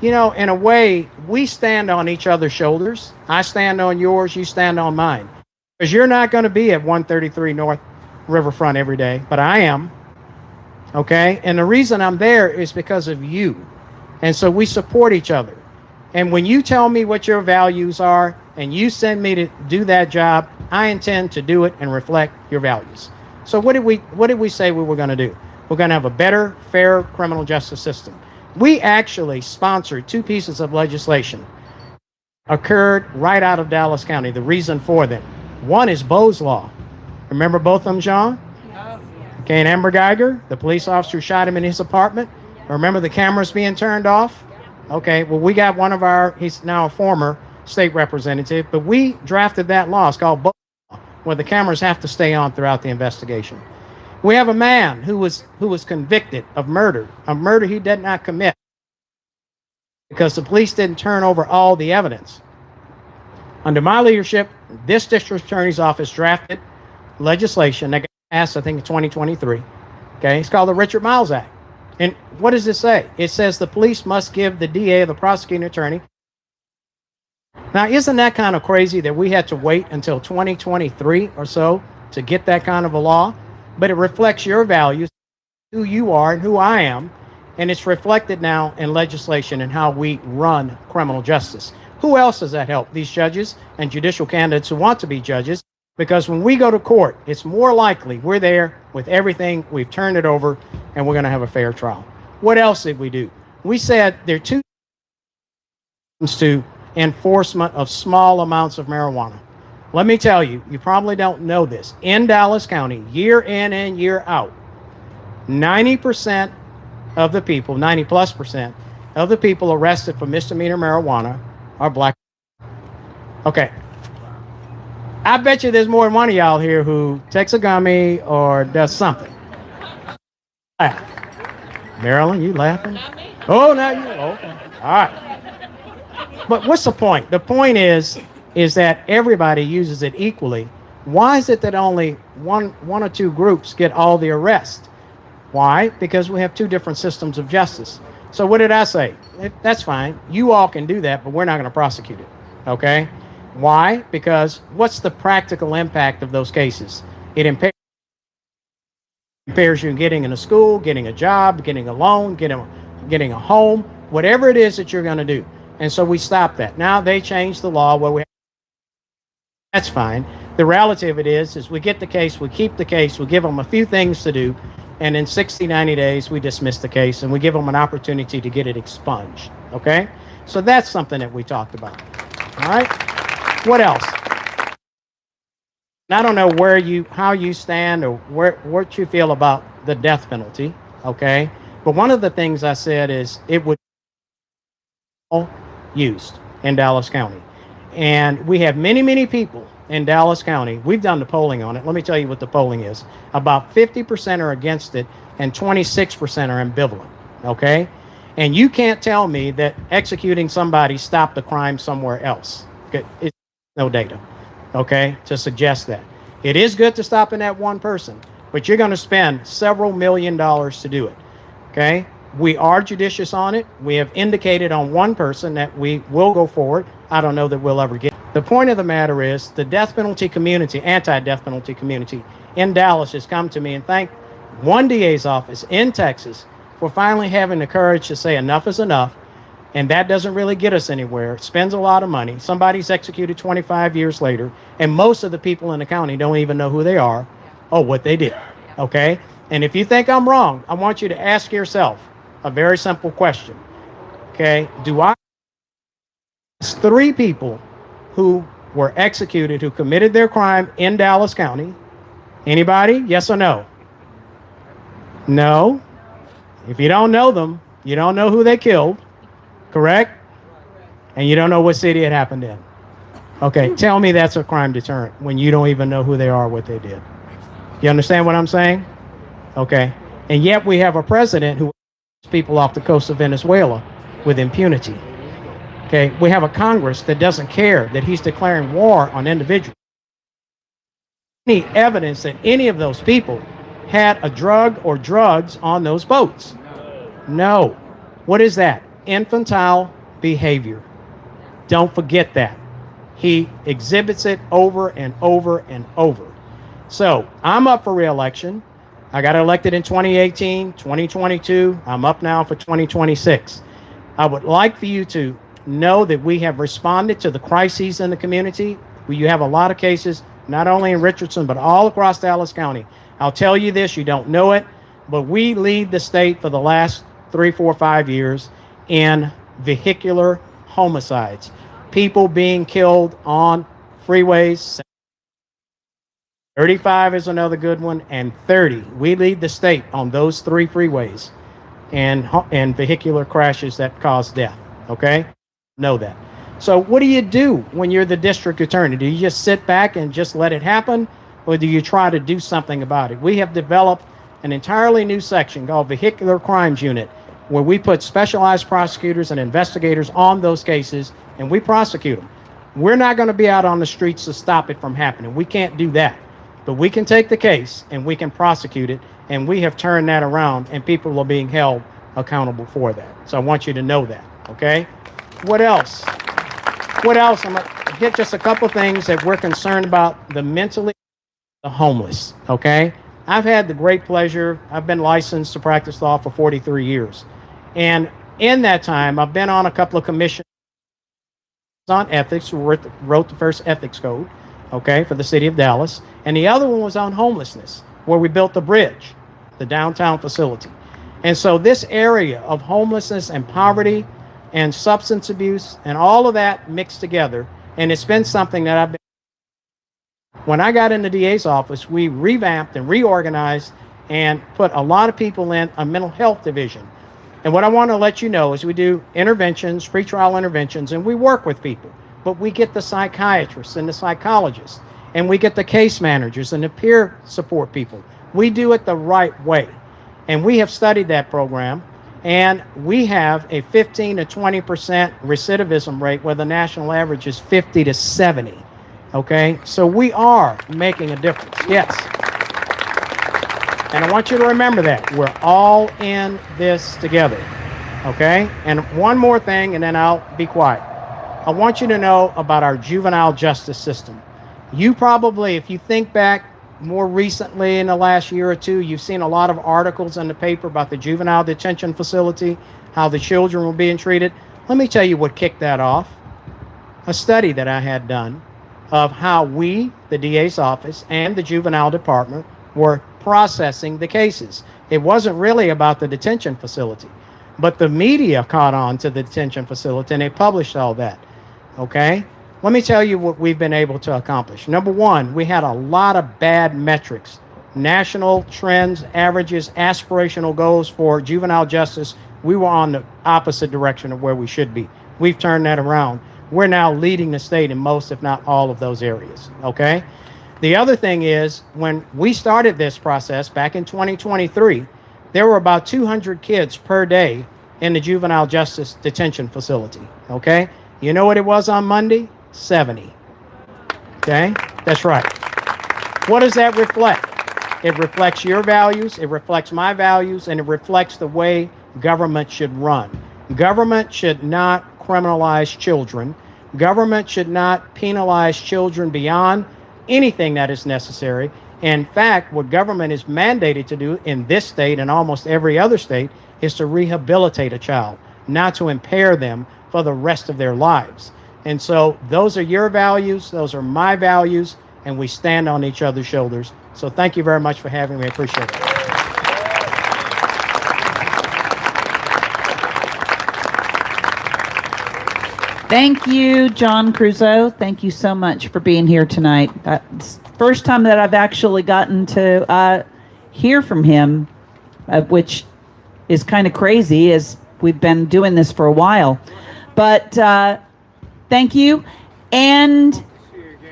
you know, in a way, we stand on each other's shoulders. I stand on yours, you stand on mine. Because you're not going to be at 133 North Riverfront every day, but I am. Okay? And the reason I'm there is because of you. And so we support each other. And when you tell me what your values are and you send me to do that job, I intend to do it and reflect your values. So what did we say we were going to do? We're going to have a better, fair criminal justice system. We actually sponsored two pieces of legislation occurred right out of Dallas County, the reason for them. One is Bo's Law. Remember both of them, John? Okay, and Amber Geiger, the police officer who shot him in his apartment. Remember the cameras being turned off? Okay, well, we got one of our, he's now a former state representative, but we drafted that law. It's called Bo's Law, where the cameras have to stay on throughout the investigation. We have a man who was convicted of murder he did not commit. because the police didn't turn over all the evidence. Under my leadership, this district attorney's office drafted legislation that got passed, I think, in 2023. Okay, it's called the Richard Miles Act. And what does it say? It says the police must give the DA, the prosecuting attorney. Now, isn't that kind of crazy that we had to wait until 2023 or so to get that kind of a law? But it reflects your values, who you are and who I am, and it's reflected now in legislation and how we run criminal justice. Who else does that help? These judges and judicial candidates who want to be judges, because when we go to court, it's more likely we're there with everything, we've turned it over, and we're going to have a fair trial. What else did we do? We said there are two to enforcement of small amounts of marijuana. Let me tell you, you probably don't know this. In Dallas County, year in and year out, 90% of the people, 90+% of the people arrested for misdemeanor marijuana are black. Okay. I bet you there's more than one of y'all here who takes a gummy or does something. Marilyn, you laughing? Oh, now you, okay. All right. But what's the point? The point is that everybody uses it equally. Why is it that only one or two groups get all the arrests? Why? Because we have two different systems of justice. So what did I say? That's fine. You all can do that, but we're not going to prosecute it. Okay? Why? Because what's the practical impact of those cases? It impairs you in getting in a school, getting a job, getting a loan, getting a home, whatever it is that you're going to do. And so we stopped that. Now they changed the law where that's fine. The reality of it is we get the case, we keep the case, we give them a few things to do, and in 60, 90 days, we dismiss the case and we give them an opportunity to get it expunged. Okay? So that's something that we talked about. All right? What else? And I don't know how you stand or what you feel about the death penalty. Okay? But one of the things I said is it would be used in Dallas County. And we have many, many people in Dallas County. We've done the polling on it. Let me tell you what the polling is. About 50% are against it and 26% are ambivalent. Okay? And you can't tell me that executing somebody stopped the crime somewhere else. It's no data, okay, to suggest that. It is good to stop in that one person, but you're going to spend several $1 million to do it. Okay? We are judicious on it. We have indicated on one person that we will go forward. I don't know that we'll ever get. The point of the matter is the death penalty community, anti-death penalty community in Dallas has come to me and thanked one DA's office in Texas for finally having the courage to say enough is enough. And that doesn't really get us anywhere. It spends a lot of money. Somebody's executed 25 years later, and most of the people in the county don't even know who they are or what they did. Okay? And if you think I'm wrong, I want you to ask yourself a very simple question. Okay? Do I ask 3 people who were executed, who committed their crime in Dallas County? Anybody? Yes or no? No. If you don't know them, you don't know who they killed. Correct? And you don't know what city it happened in. Okay, tell me that's a crime deterrent when you don't even know who they are or what they did. You understand what I'm saying? Okay. And yet we have a president who people off the coast of Venezuela with impunity. Okay, we have a Congress that doesn't care that he's declaring war on individuals. Any evidence that any of those people had a drug or drugs on those boats? No. What is that? Infantile behavior. Don't forget that. He exhibits it over and over and over. So I'm up for re-election. I got elected in 2018, 2022. I'm up now for 2026. I would like for you to know that we have responded to the crises in the community. You have a lot of cases, not only in Richardson, but all across Dallas County. I'll tell you this, you don't know it, but we lead the state for the last 3, 4, 5 years in vehicular homicides. People being killed on freeways. 35 is another good one, and 30. We lead the state on those 3 freeways and vehicular crashes that cause death. Okay? Know that. So what do you do when you're the district attorney? Do you just sit back and just let it happen, or do you try to do something about it? We have developed an entirely new section called Vehicular Crimes Unit, where we put specialized prosecutors and investigators on those cases and we prosecute them. We're not going to be out on the streets to stop it from happening. We can't do that. But we can take the case and we can prosecute it, and we have turned that around, and people are being held accountable for that. So I want you to know that, okay? What else? What else? I'm going to hit just a couple things that we're concerned about: the mentally the homeless, okay? I've had the great pleasure, I've been licensed to practice law for 43 years. And in that time, I've been on a couple of commissions on ethics, who wrote the first ethics code, okay, for the city of Dallas. And the other one was on homelessness, where we built the bridge, the downtown facility. And so this area of homelessness and poverty and substance abuse and all of that mixed together, and it's been something that I've been. When I got in the DA's office, we revamped and reorganized and put a lot of people in a mental health division. And what I want to let you know is we do interventions, pretrial interventions, and we work with people. But we get the psychiatrists and the psychologists, and we get the case managers and the peer support people. We do it the right way. And we have studied that program, and we have a 15 to 20% recidivism rate, where the national average is 50 to 70. Okay? So we are making a difference. Yes. And I want you to remember that. We're all in this together. Okay? And one more thing, and then I'll be quiet. I want you to know about our juvenile justice system. You probably, if you think back more recently in the last year or two, you've seen a lot of articles in the paper about the juvenile detention facility, how the children were being treated. Let me tell you what kicked that off. A study that I had done of how we, the DA's office, and the juvenile department were processing the cases. It wasn't really about the detention facility, but the media caught on to the detention facility and they published all that. Okay? Let me tell you what we've been able to accomplish. Number one, we had a lot of bad metrics, national trends, averages, aspirational goals for juvenile justice. We were on the opposite direction of where we should be. We've turned that around. We're now leading the state in most, if not all, of those areas. Okay? The other thing is, when we started this process back in 2023, there were about 200 kids per day in the juvenile justice detention facility. Okay? You know what it was on Monday? 70. Okay? That's right. What does that reflect? It reflects your values, it reflects my values, and it reflects the way government should run. Government should not criminalize children. Government should not penalize children beyond anything that is necessary. In fact, what government is mandated to do in this state and almost every other state is to rehabilitate a child, not to impair them for the rest of their lives. And so those are your values, those are my values, and we stand on each other's shoulders. So thank you very much for having me. I appreciate it. Thank you, John Creuzot. Thank you so much for being here tonight. It's the first time that I've actually gotten to hear from him, which is kind of crazy, as we've been doing this for a while. But thank you. And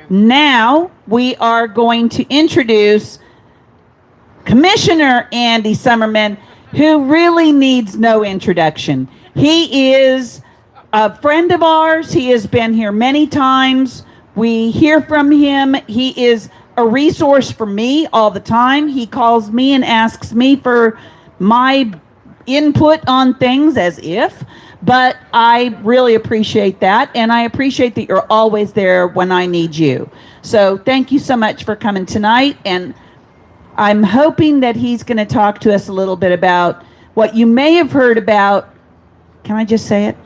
now we are going to introduce Commissioner Andy Sommerman, who really needs no introduction. He is a friend of ours. He has been here many times. We hear from him. He is a resource for me all the time. He calls me and asks me for my input on things, as if, but I really appreciate that, and I appreciate that you're always there when I need you. So thank you so much for coming tonight, and I'm hoping that he's going to talk to us a little bit about what you may have heard about. Can I just say it?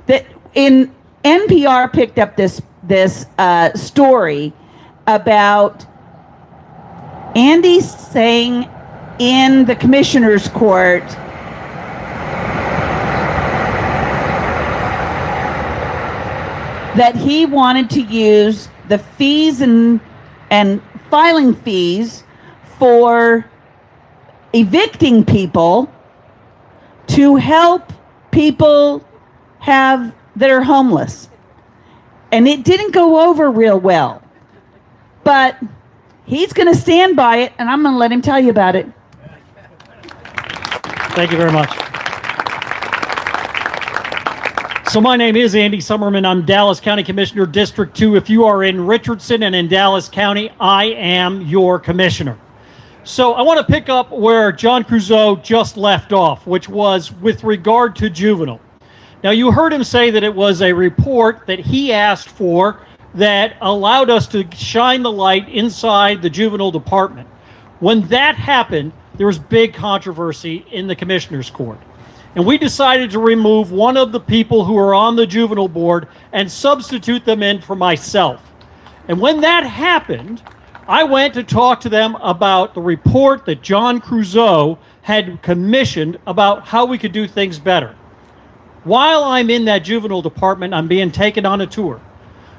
That in NPR picked up this story about Andy saying in the commissioner's court that he wanted to use the fees and filing fees for evicting people to help people that are homeless. And it didn't go over real well. But he's going to stand by it, and I'm going to let him tell you about it. Thank you very much. So my name is Andy Sommerman. I'm Dallas County Commissioner, District 2. If you are in Richardson and in Dallas County, I am your commissioner. So I want to pick up where John Creuzot just left off, which was with regard to juvenile. Now, you heard him say that it was a report that he asked for that allowed us to shine the light inside the juvenile department. When that happened, there was big controversy in the commissioner's court. And we decided to remove one of the people who are on the juvenile board and substitute them in for myself. And when that happened, I went to talk to them about the report that John Creuzot had commissioned about how we could do things better. While I'm in that juvenile department, I'm being taken on a tour.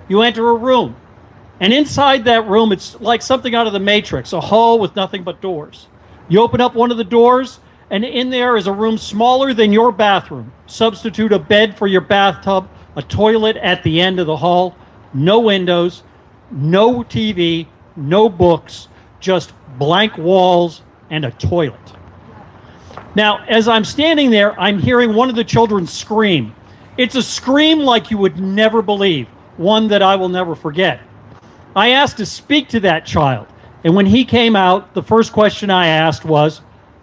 You enter a room, and inside that room, it's like something out of the Matrix, a hall with nothing but doors. You open up one of the doors, and in there is a room smaller than your bathroom. Substitute a bed for your bathtub, a toilet at the end of the hall, no windows, no TV, no books, just blank walls and a toilet. Now, as I'm standing there, I'm hearing one of the children scream. It's a scream like you would never believe, one that I will never forget. I asked to speak to that child, and when he came out, the first question I asked was,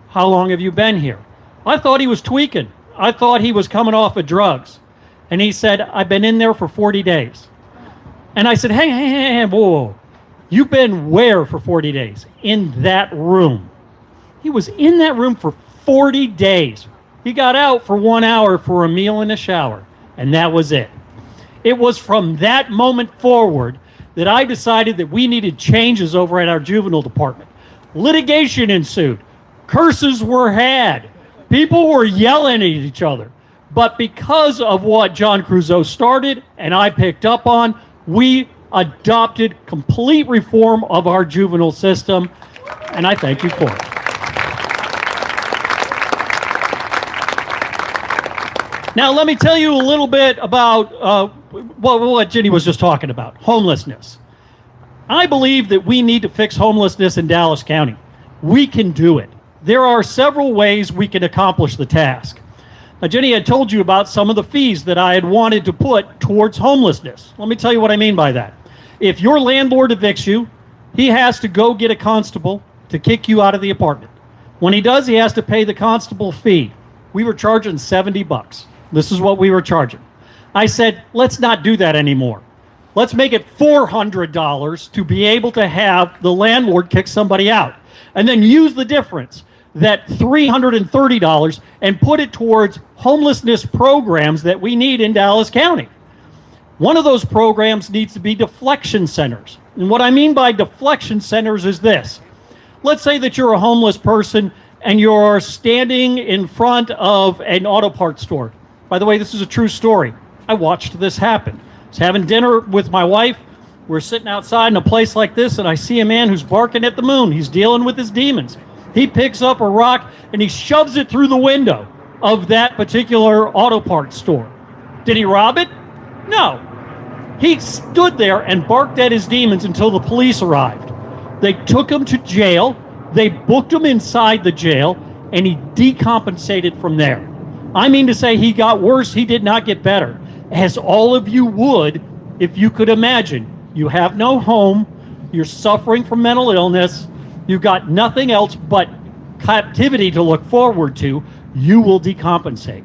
"How long have you been here?" I thought he was tweaking. I thought he was coming off of drugs. And he said, "I've been in there for 40 days. And I said, hey, whoa. You've been where for 40 days? In that room. He was in that room for 40 days. He got out for 1 hour for a meal and a shower. And that was it. It was from that moment forward that I decided that we needed changes over at our juvenile department. Litigation ensued. Curses were had. People were yelling at each other. But because of what John Creuzot started and I picked up on, we adopted complete reform of our juvenile system, and I thank you for it. Now, let me tell you a little bit about what Jenny was just talking about, homelessness. I believe that we need to fix homelessness in Dallas County. We can do it. There are several ways we can accomplish the task. Now, Jenny had told you about some of the fees that I had wanted to put towards homelessness. Let me tell you what I mean by that. If your landlord evicts you, he has to go get a constable to kick you out of the apartment. When he does, he has to pay the constable fee. We were charging $70. This is what we were charging. I said, let's not do that anymore. Let's make it $400 to be able to have the landlord kick somebody out. And then use the difference, that $330, and put it towards homelessness programs that we need in Dallas County. One of those programs needs to be deflection centers. And what I mean by deflection centers is this. Let's say that you're a homeless person and you're standing in front of an auto parts store. By the way, this is a true story. I watched this happen. I was having dinner with my wife. We're sitting outside in a place like this, and I see a man who's barking at the moon. He's dealing with his demons. He picks up a rock, and he shoves it through the window of that particular auto parts store. Did he rob it? No. He stood there and barked at his demons until the police arrived. They took him to jail. They booked him inside the jail, and he decompensated from there. I mean to say he got worse. He did not get better, as all of you would if you could imagine. You have no home. You're suffering from mental illness. You've got nothing else but captivity to look forward to. You will decompensate.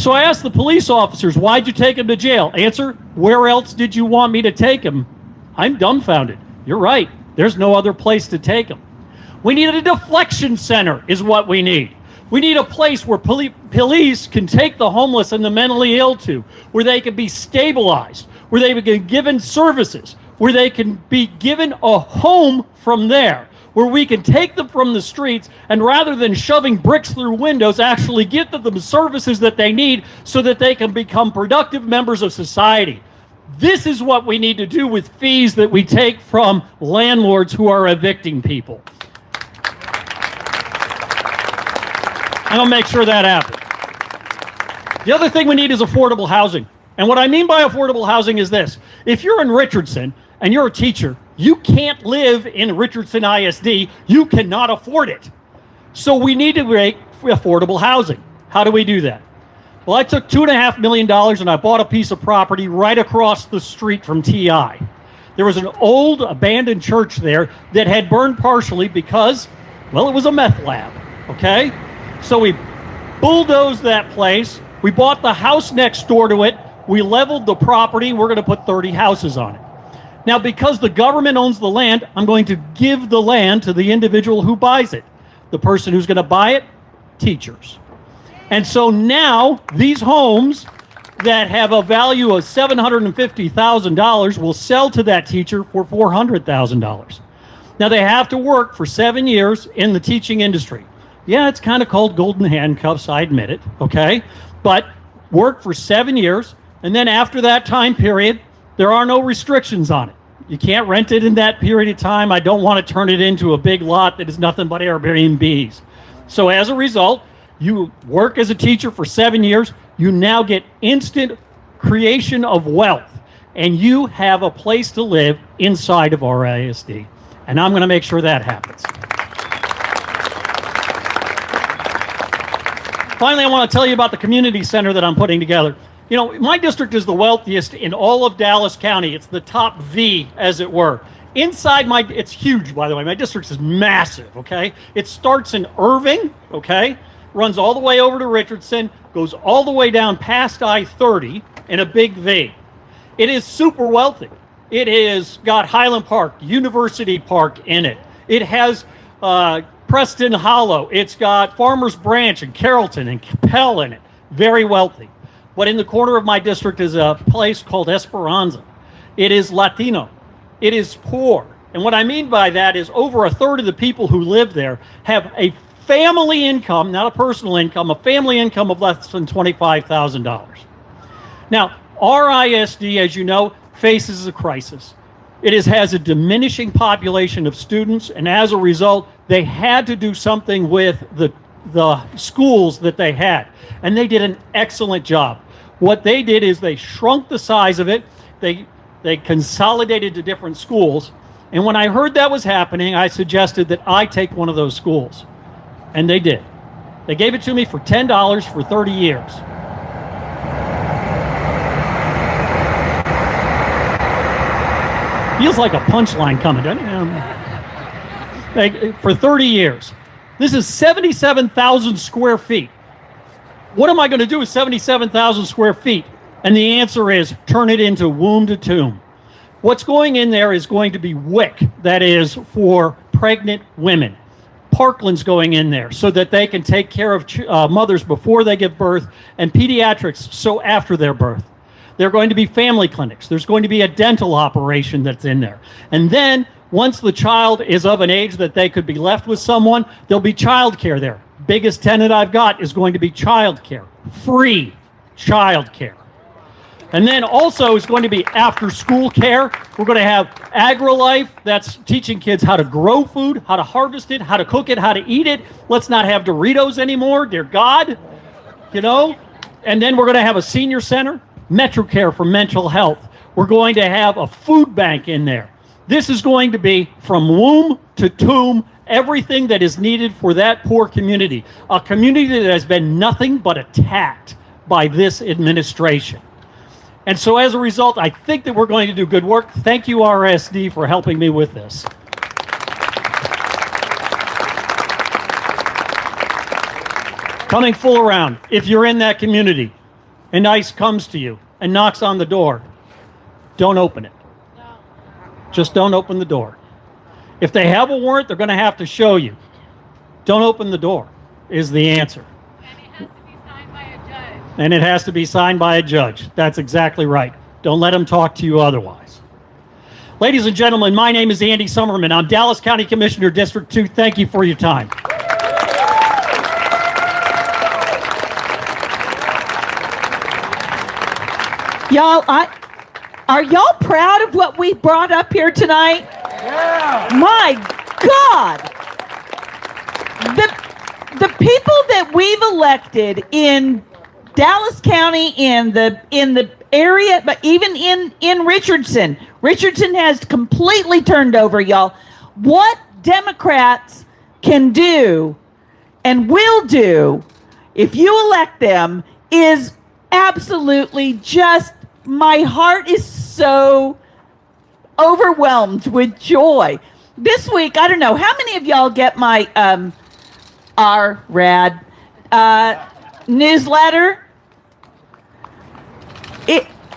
So I asked the police officers, why'd you take him to jail? Answer, where else did you want me to take him? I'm dumbfounded. You're right. There's no other place to take him. We need a deflection center is what we need. We need a place where police can take the homeless and the mentally ill to, where they can be stabilized, where they can be given services, where they can be given a home from there, where we can take them from the streets and rather than shoving bricks through windows, actually give them the services that they need so that they can become productive members of society. This is what we need to do with fees that we take from landlords who are evicting people. And I'll make sure that happens. The other thing we need is affordable housing. And what I mean by affordable housing is this. If you're in Richardson and you're a teacher, you can't live in Richardson ISD. You cannot afford it. So we need to make affordable housing. How do we do that? Well, I took $2.5 million and I bought a piece of property right across the street from TI. There was an old abandoned church there that had burned partially because, well, it was a meth lab, okay? So we bulldozed that place. We bought the house next door to it. We leveled the property. We're going to put 30 houses on it. Now, because the government owns the land, I'm going to give the land to the individual who buys it. The person who's going to buy it, teachers. And so now these homes that have a value of $750,000 will sell to that teacher for $400,000. Now, they have to work for 7 years in the teaching industry. Yeah, it's kind of called golden handcuffs, I admit it, okay? But work for 7 years, and then after that time period, there are no restrictions on it. You can't rent it in that period of time. I don't want to turn it into a big lot that is nothing but Airbnbs. So as a result, you work as a teacher for 7 years, you now get instant creation of wealth, and you have a place to live inside of RISD. And I'm going to make sure that happens. Finally, I want to tell you about the community center that I'm putting together. You know, my district is the wealthiest in all of Dallas County. It's the top V, as it were. Inside it's huge, by the way. My district is massive, okay? It starts in Irving, okay? Runs all the way over to Richardson, goes all the way down past I-30 in a big V. It is super wealthy. It has got Highland Park, University Park in it. It has Preston Hollow. It's got Farmers Branch and Carrollton and Capel in it. Very wealthy. But in the corner of my district is a place called Esperanza. It is Latino. It is poor. And what I mean by that is over a third of the people who live there have a family income, not a personal income, a family income of less than $25,000. Now, RISD, as you know, faces a crisis. It has a diminishing population of students, and as a result, they had to do something with the schools that they had. And they did an excellent job. What they did is they shrunk the size of it. They consolidated to different schools. And when I heard that was happening, I suggested that I take one of those schools. And they did. They gave it to me for $10 for 30 years. Feels like a punchline coming, doesn't it? For 30 years. This is 77,000 square feet. What am I going to do with 77,000 square feet? And the answer is turn it into womb to tomb. What's going in there is going to be WIC, that is for pregnant women. Parkland's going in there so that they can take care of mothers before they give birth, and pediatrics so after their birth. There are going to be family clinics. There's going to be a dental operation that's in there. And then once the child is of an age that they could be left with someone, there'll be child care there. Biggest tenant I've got is going to be child care. Free child care. And then also is going to be after school care. We're going to have AgriLife, that's teaching kids how to grow food, how to harvest it, how to cook it, how to eat it. Let's not have Doritos anymore, dear God, you know. And then we're going to have a senior center, MetroCare for mental health. We're going to have a food bank in there. This is going to be from womb to tomb, everything that is needed for that poor community. A community that has been nothing but attacked by this administration. And so as a result, I think that we're going to do good work. Thank you, RSD, for helping me with this. Coming full around, if you're in that community and ICE comes to you and knocks on the door, don't open it. Just don't open the door. If they have a warrant, they're going to have to show you. Don't open the door is the answer. And it has to be signed by a judge. That's exactly right. Don't let them talk to you otherwise. Ladies and gentlemen, my name is Andy Sommerman. I'm Dallas County Commissioner, District 2. Thank you for your time. Y'all, are y'all proud of what we brought up here tonight? Yeah. My God. The people that we've elected in Dallas County, in the area, but even in Richardson. Richardson has completely turned over, y'all. What Democrats can do and will do if you elect them is absolutely just, my heart is so overwhelmed with joy. This week, I don't know, how many of y'all get my our RAD newsletter?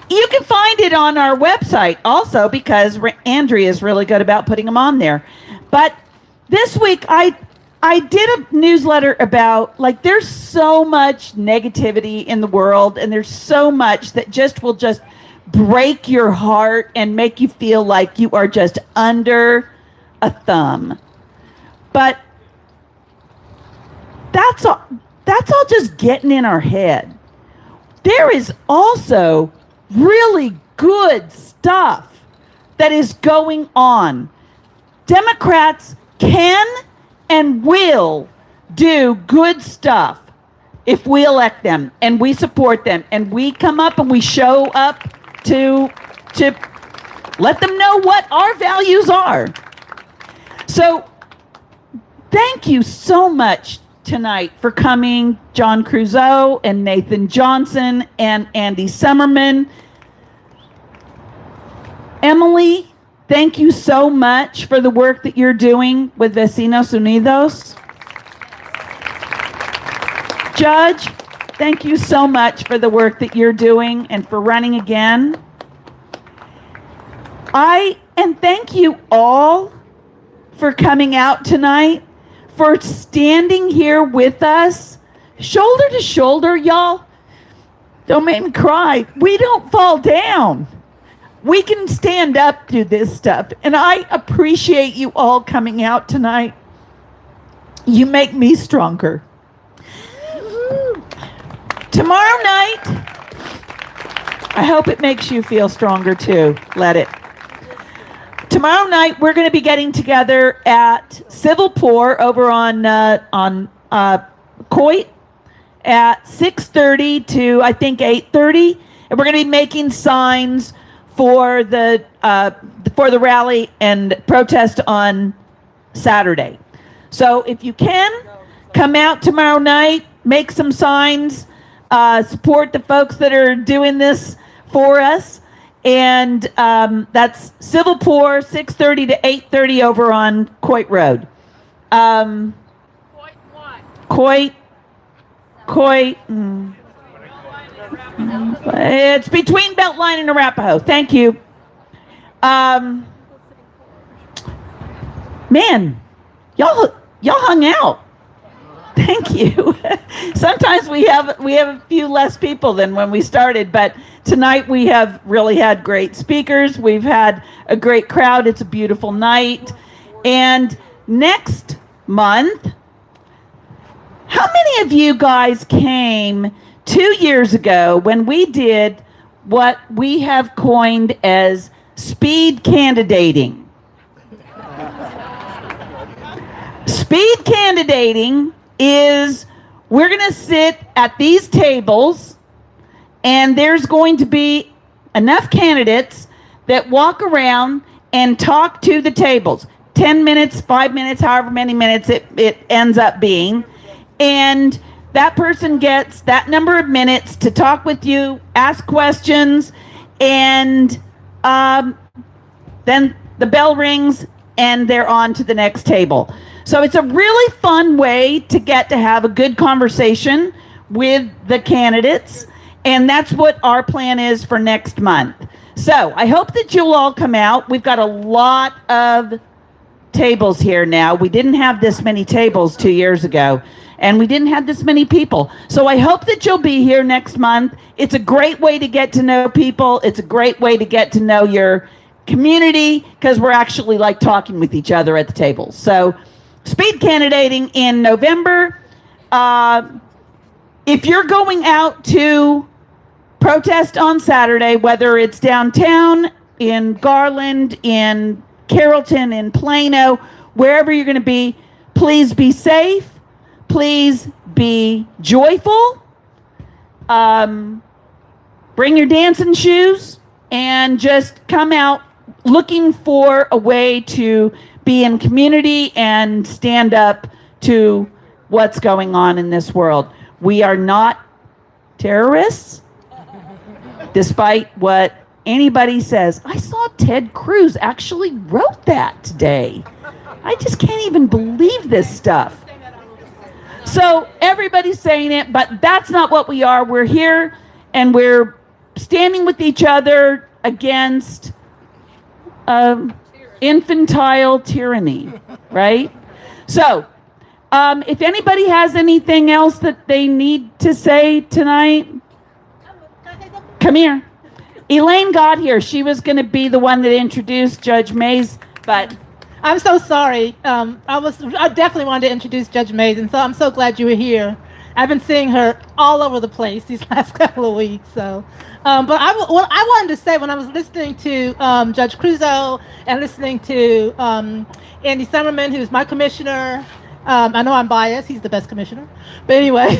You can find it on our website also, because Andrea is really good about putting them on there. But this week, I did a newsletter about, like, there's so much negativity in the world, and there's so much that will just break your heart and make you feel like you are just under a thumb. But that's all just getting in our head. There is also really good stuff that is going on. Democrats can and will do good stuff if we elect them and we support them and we come up and we show up to let them know what our values are. So thank you so much tonight for coming, John Creuzot and Nathan Johnson and Andy Sommerman. Emily, thank you so much for the work that you're doing with Vecinos Unidos. Judge, thank you so much for the work that you're doing and for running again. And thank you all for coming out tonight, for standing here with us, shoulder to shoulder, y'all. Don't make me cry. We don't fall down. We can stand up to this stuff. And I appreciate you all coming out tonight. You make me stronger. Tomorrow night, I hope it makes you feel stronger too. Let it. Tomorrow night, we're going to be getting together at Civil Poor over on Coit at 6:30 to, I think, 8:30. And we're going to be making signs for the rally and protest on Saturday. So if you can, come out tomorrow night, make some signs, support the folks that are doing this for us. And that's Civil Poor, 6:30 to 8:30 over on Coit Road. Coit. It's between Beltline and Arapahoe. Thank you. Man, y'all hung out. Thank you. Sometimes we have a few less people than when we started, but tonight we have really had great speakers. We've had a great crowd. It's a beautiful night. And next month, how many of you guys came 2 years ago when we did what we have coined as speed candidating? Speed candidating is, we're going to sit at these tables and there's going to be enough candidates that walk around and talk to the tables. 10 minutes, 5 minutes, however many minutes it ends up being. And that person gets that number of minutes to talk with you, ask questions, and then the bell rings and they're on to the next table. So it's a really fun way to get to have a good conversation with the candidates. And that's what our plan is for next month. So I hope that you'll all come out. We've got a lot of tables here now. We didn't have this many tables 2 years ago, and we didn't have this many people. So I hope that you'll be here next month. It's a great way to get to know people. It's a great way to get to know your community, because we're actually like talking with each other at the tables. So speed candidating in November. If you're going out to protest on Saturday, whether it's downtown, in Garland, in Carrollton, in Plano, wherever you're going to be, please be safe. Please be joyful. Bring your dancing shoes and just come out looking for a way to be in community and stand up to what's going on in this world. We are not terrorists, despite what anybody says. I saw Ted Cruz actually wrote that today. I just can't even believe this stuff. So everybody's saying it, but that's not what we are. We're here and we're standing with each other against infantile tyranny, right? So if anybody has anything else that they need to say tonight, come here. Elaine got here. She was going to be the one that introduced Judge Mays, but I'm so sorry. I definitely wanted to introduce Judge Mays, and so I'm so glad you were here. I've been seeing her all over the place these last couple of weeks. So, but what I wanted to say when I was listening to Judge Creuzot and listening to Andy Sommerman, who's my commissioner. I know I'm biased. He's the best commissioner. But anyway,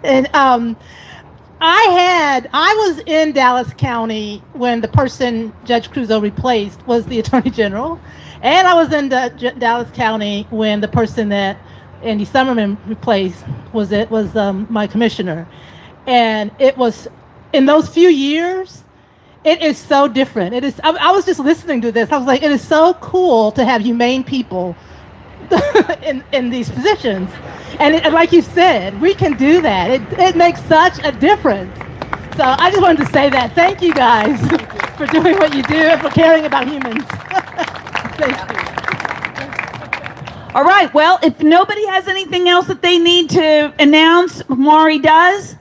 and I was in Dallas County when the person Judge Creuzot replaced was the Attorney General, and I was in Dallas County when the person that Andy Sommerman replaced was my commissioner, and it was in those few years. It is so different. It is. I was just listening to this. I was like, it is so cool to have humane people in these positions, and like you said, we can do that. It makes such a difference. So I just wanted to say that. Thank you guys for doing what you do and for caring about humans. Thank you. all right. Well, if nobody has anything else that they need to announce, Maury does.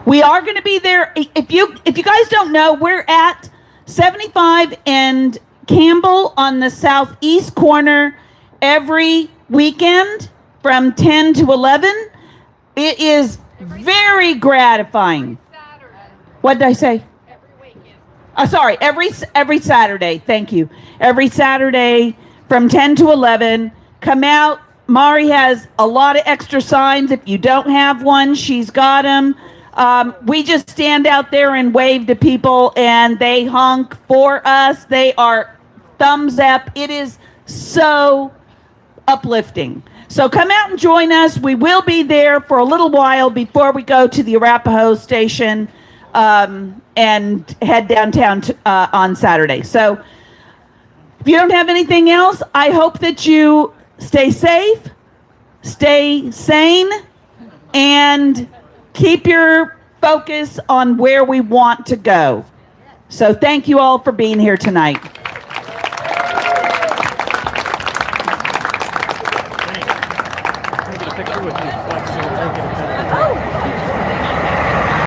We are going to be there. If you guys don't know, we're at 75 and Campbell on the southeast corner every weekend from 10 to 11. It is very gratifying. What did I say? Sorry, every Saturday. Thank you. Every Saturday from 10 to 11. Come out. Mari has a lot of extra signs. If you don't have one, she's got them. We just stand out there and wave to people, and they honk for us. They are thumbs up. It is so uplifting. So come out and join us. We will be there for a little while before we go to the Arapahoe station and head downtown on Saturday. So if you don't have anything else, I hope that you stay safe, stay sane, and keep your focus on where we want to go. So thank you all for being here tonight.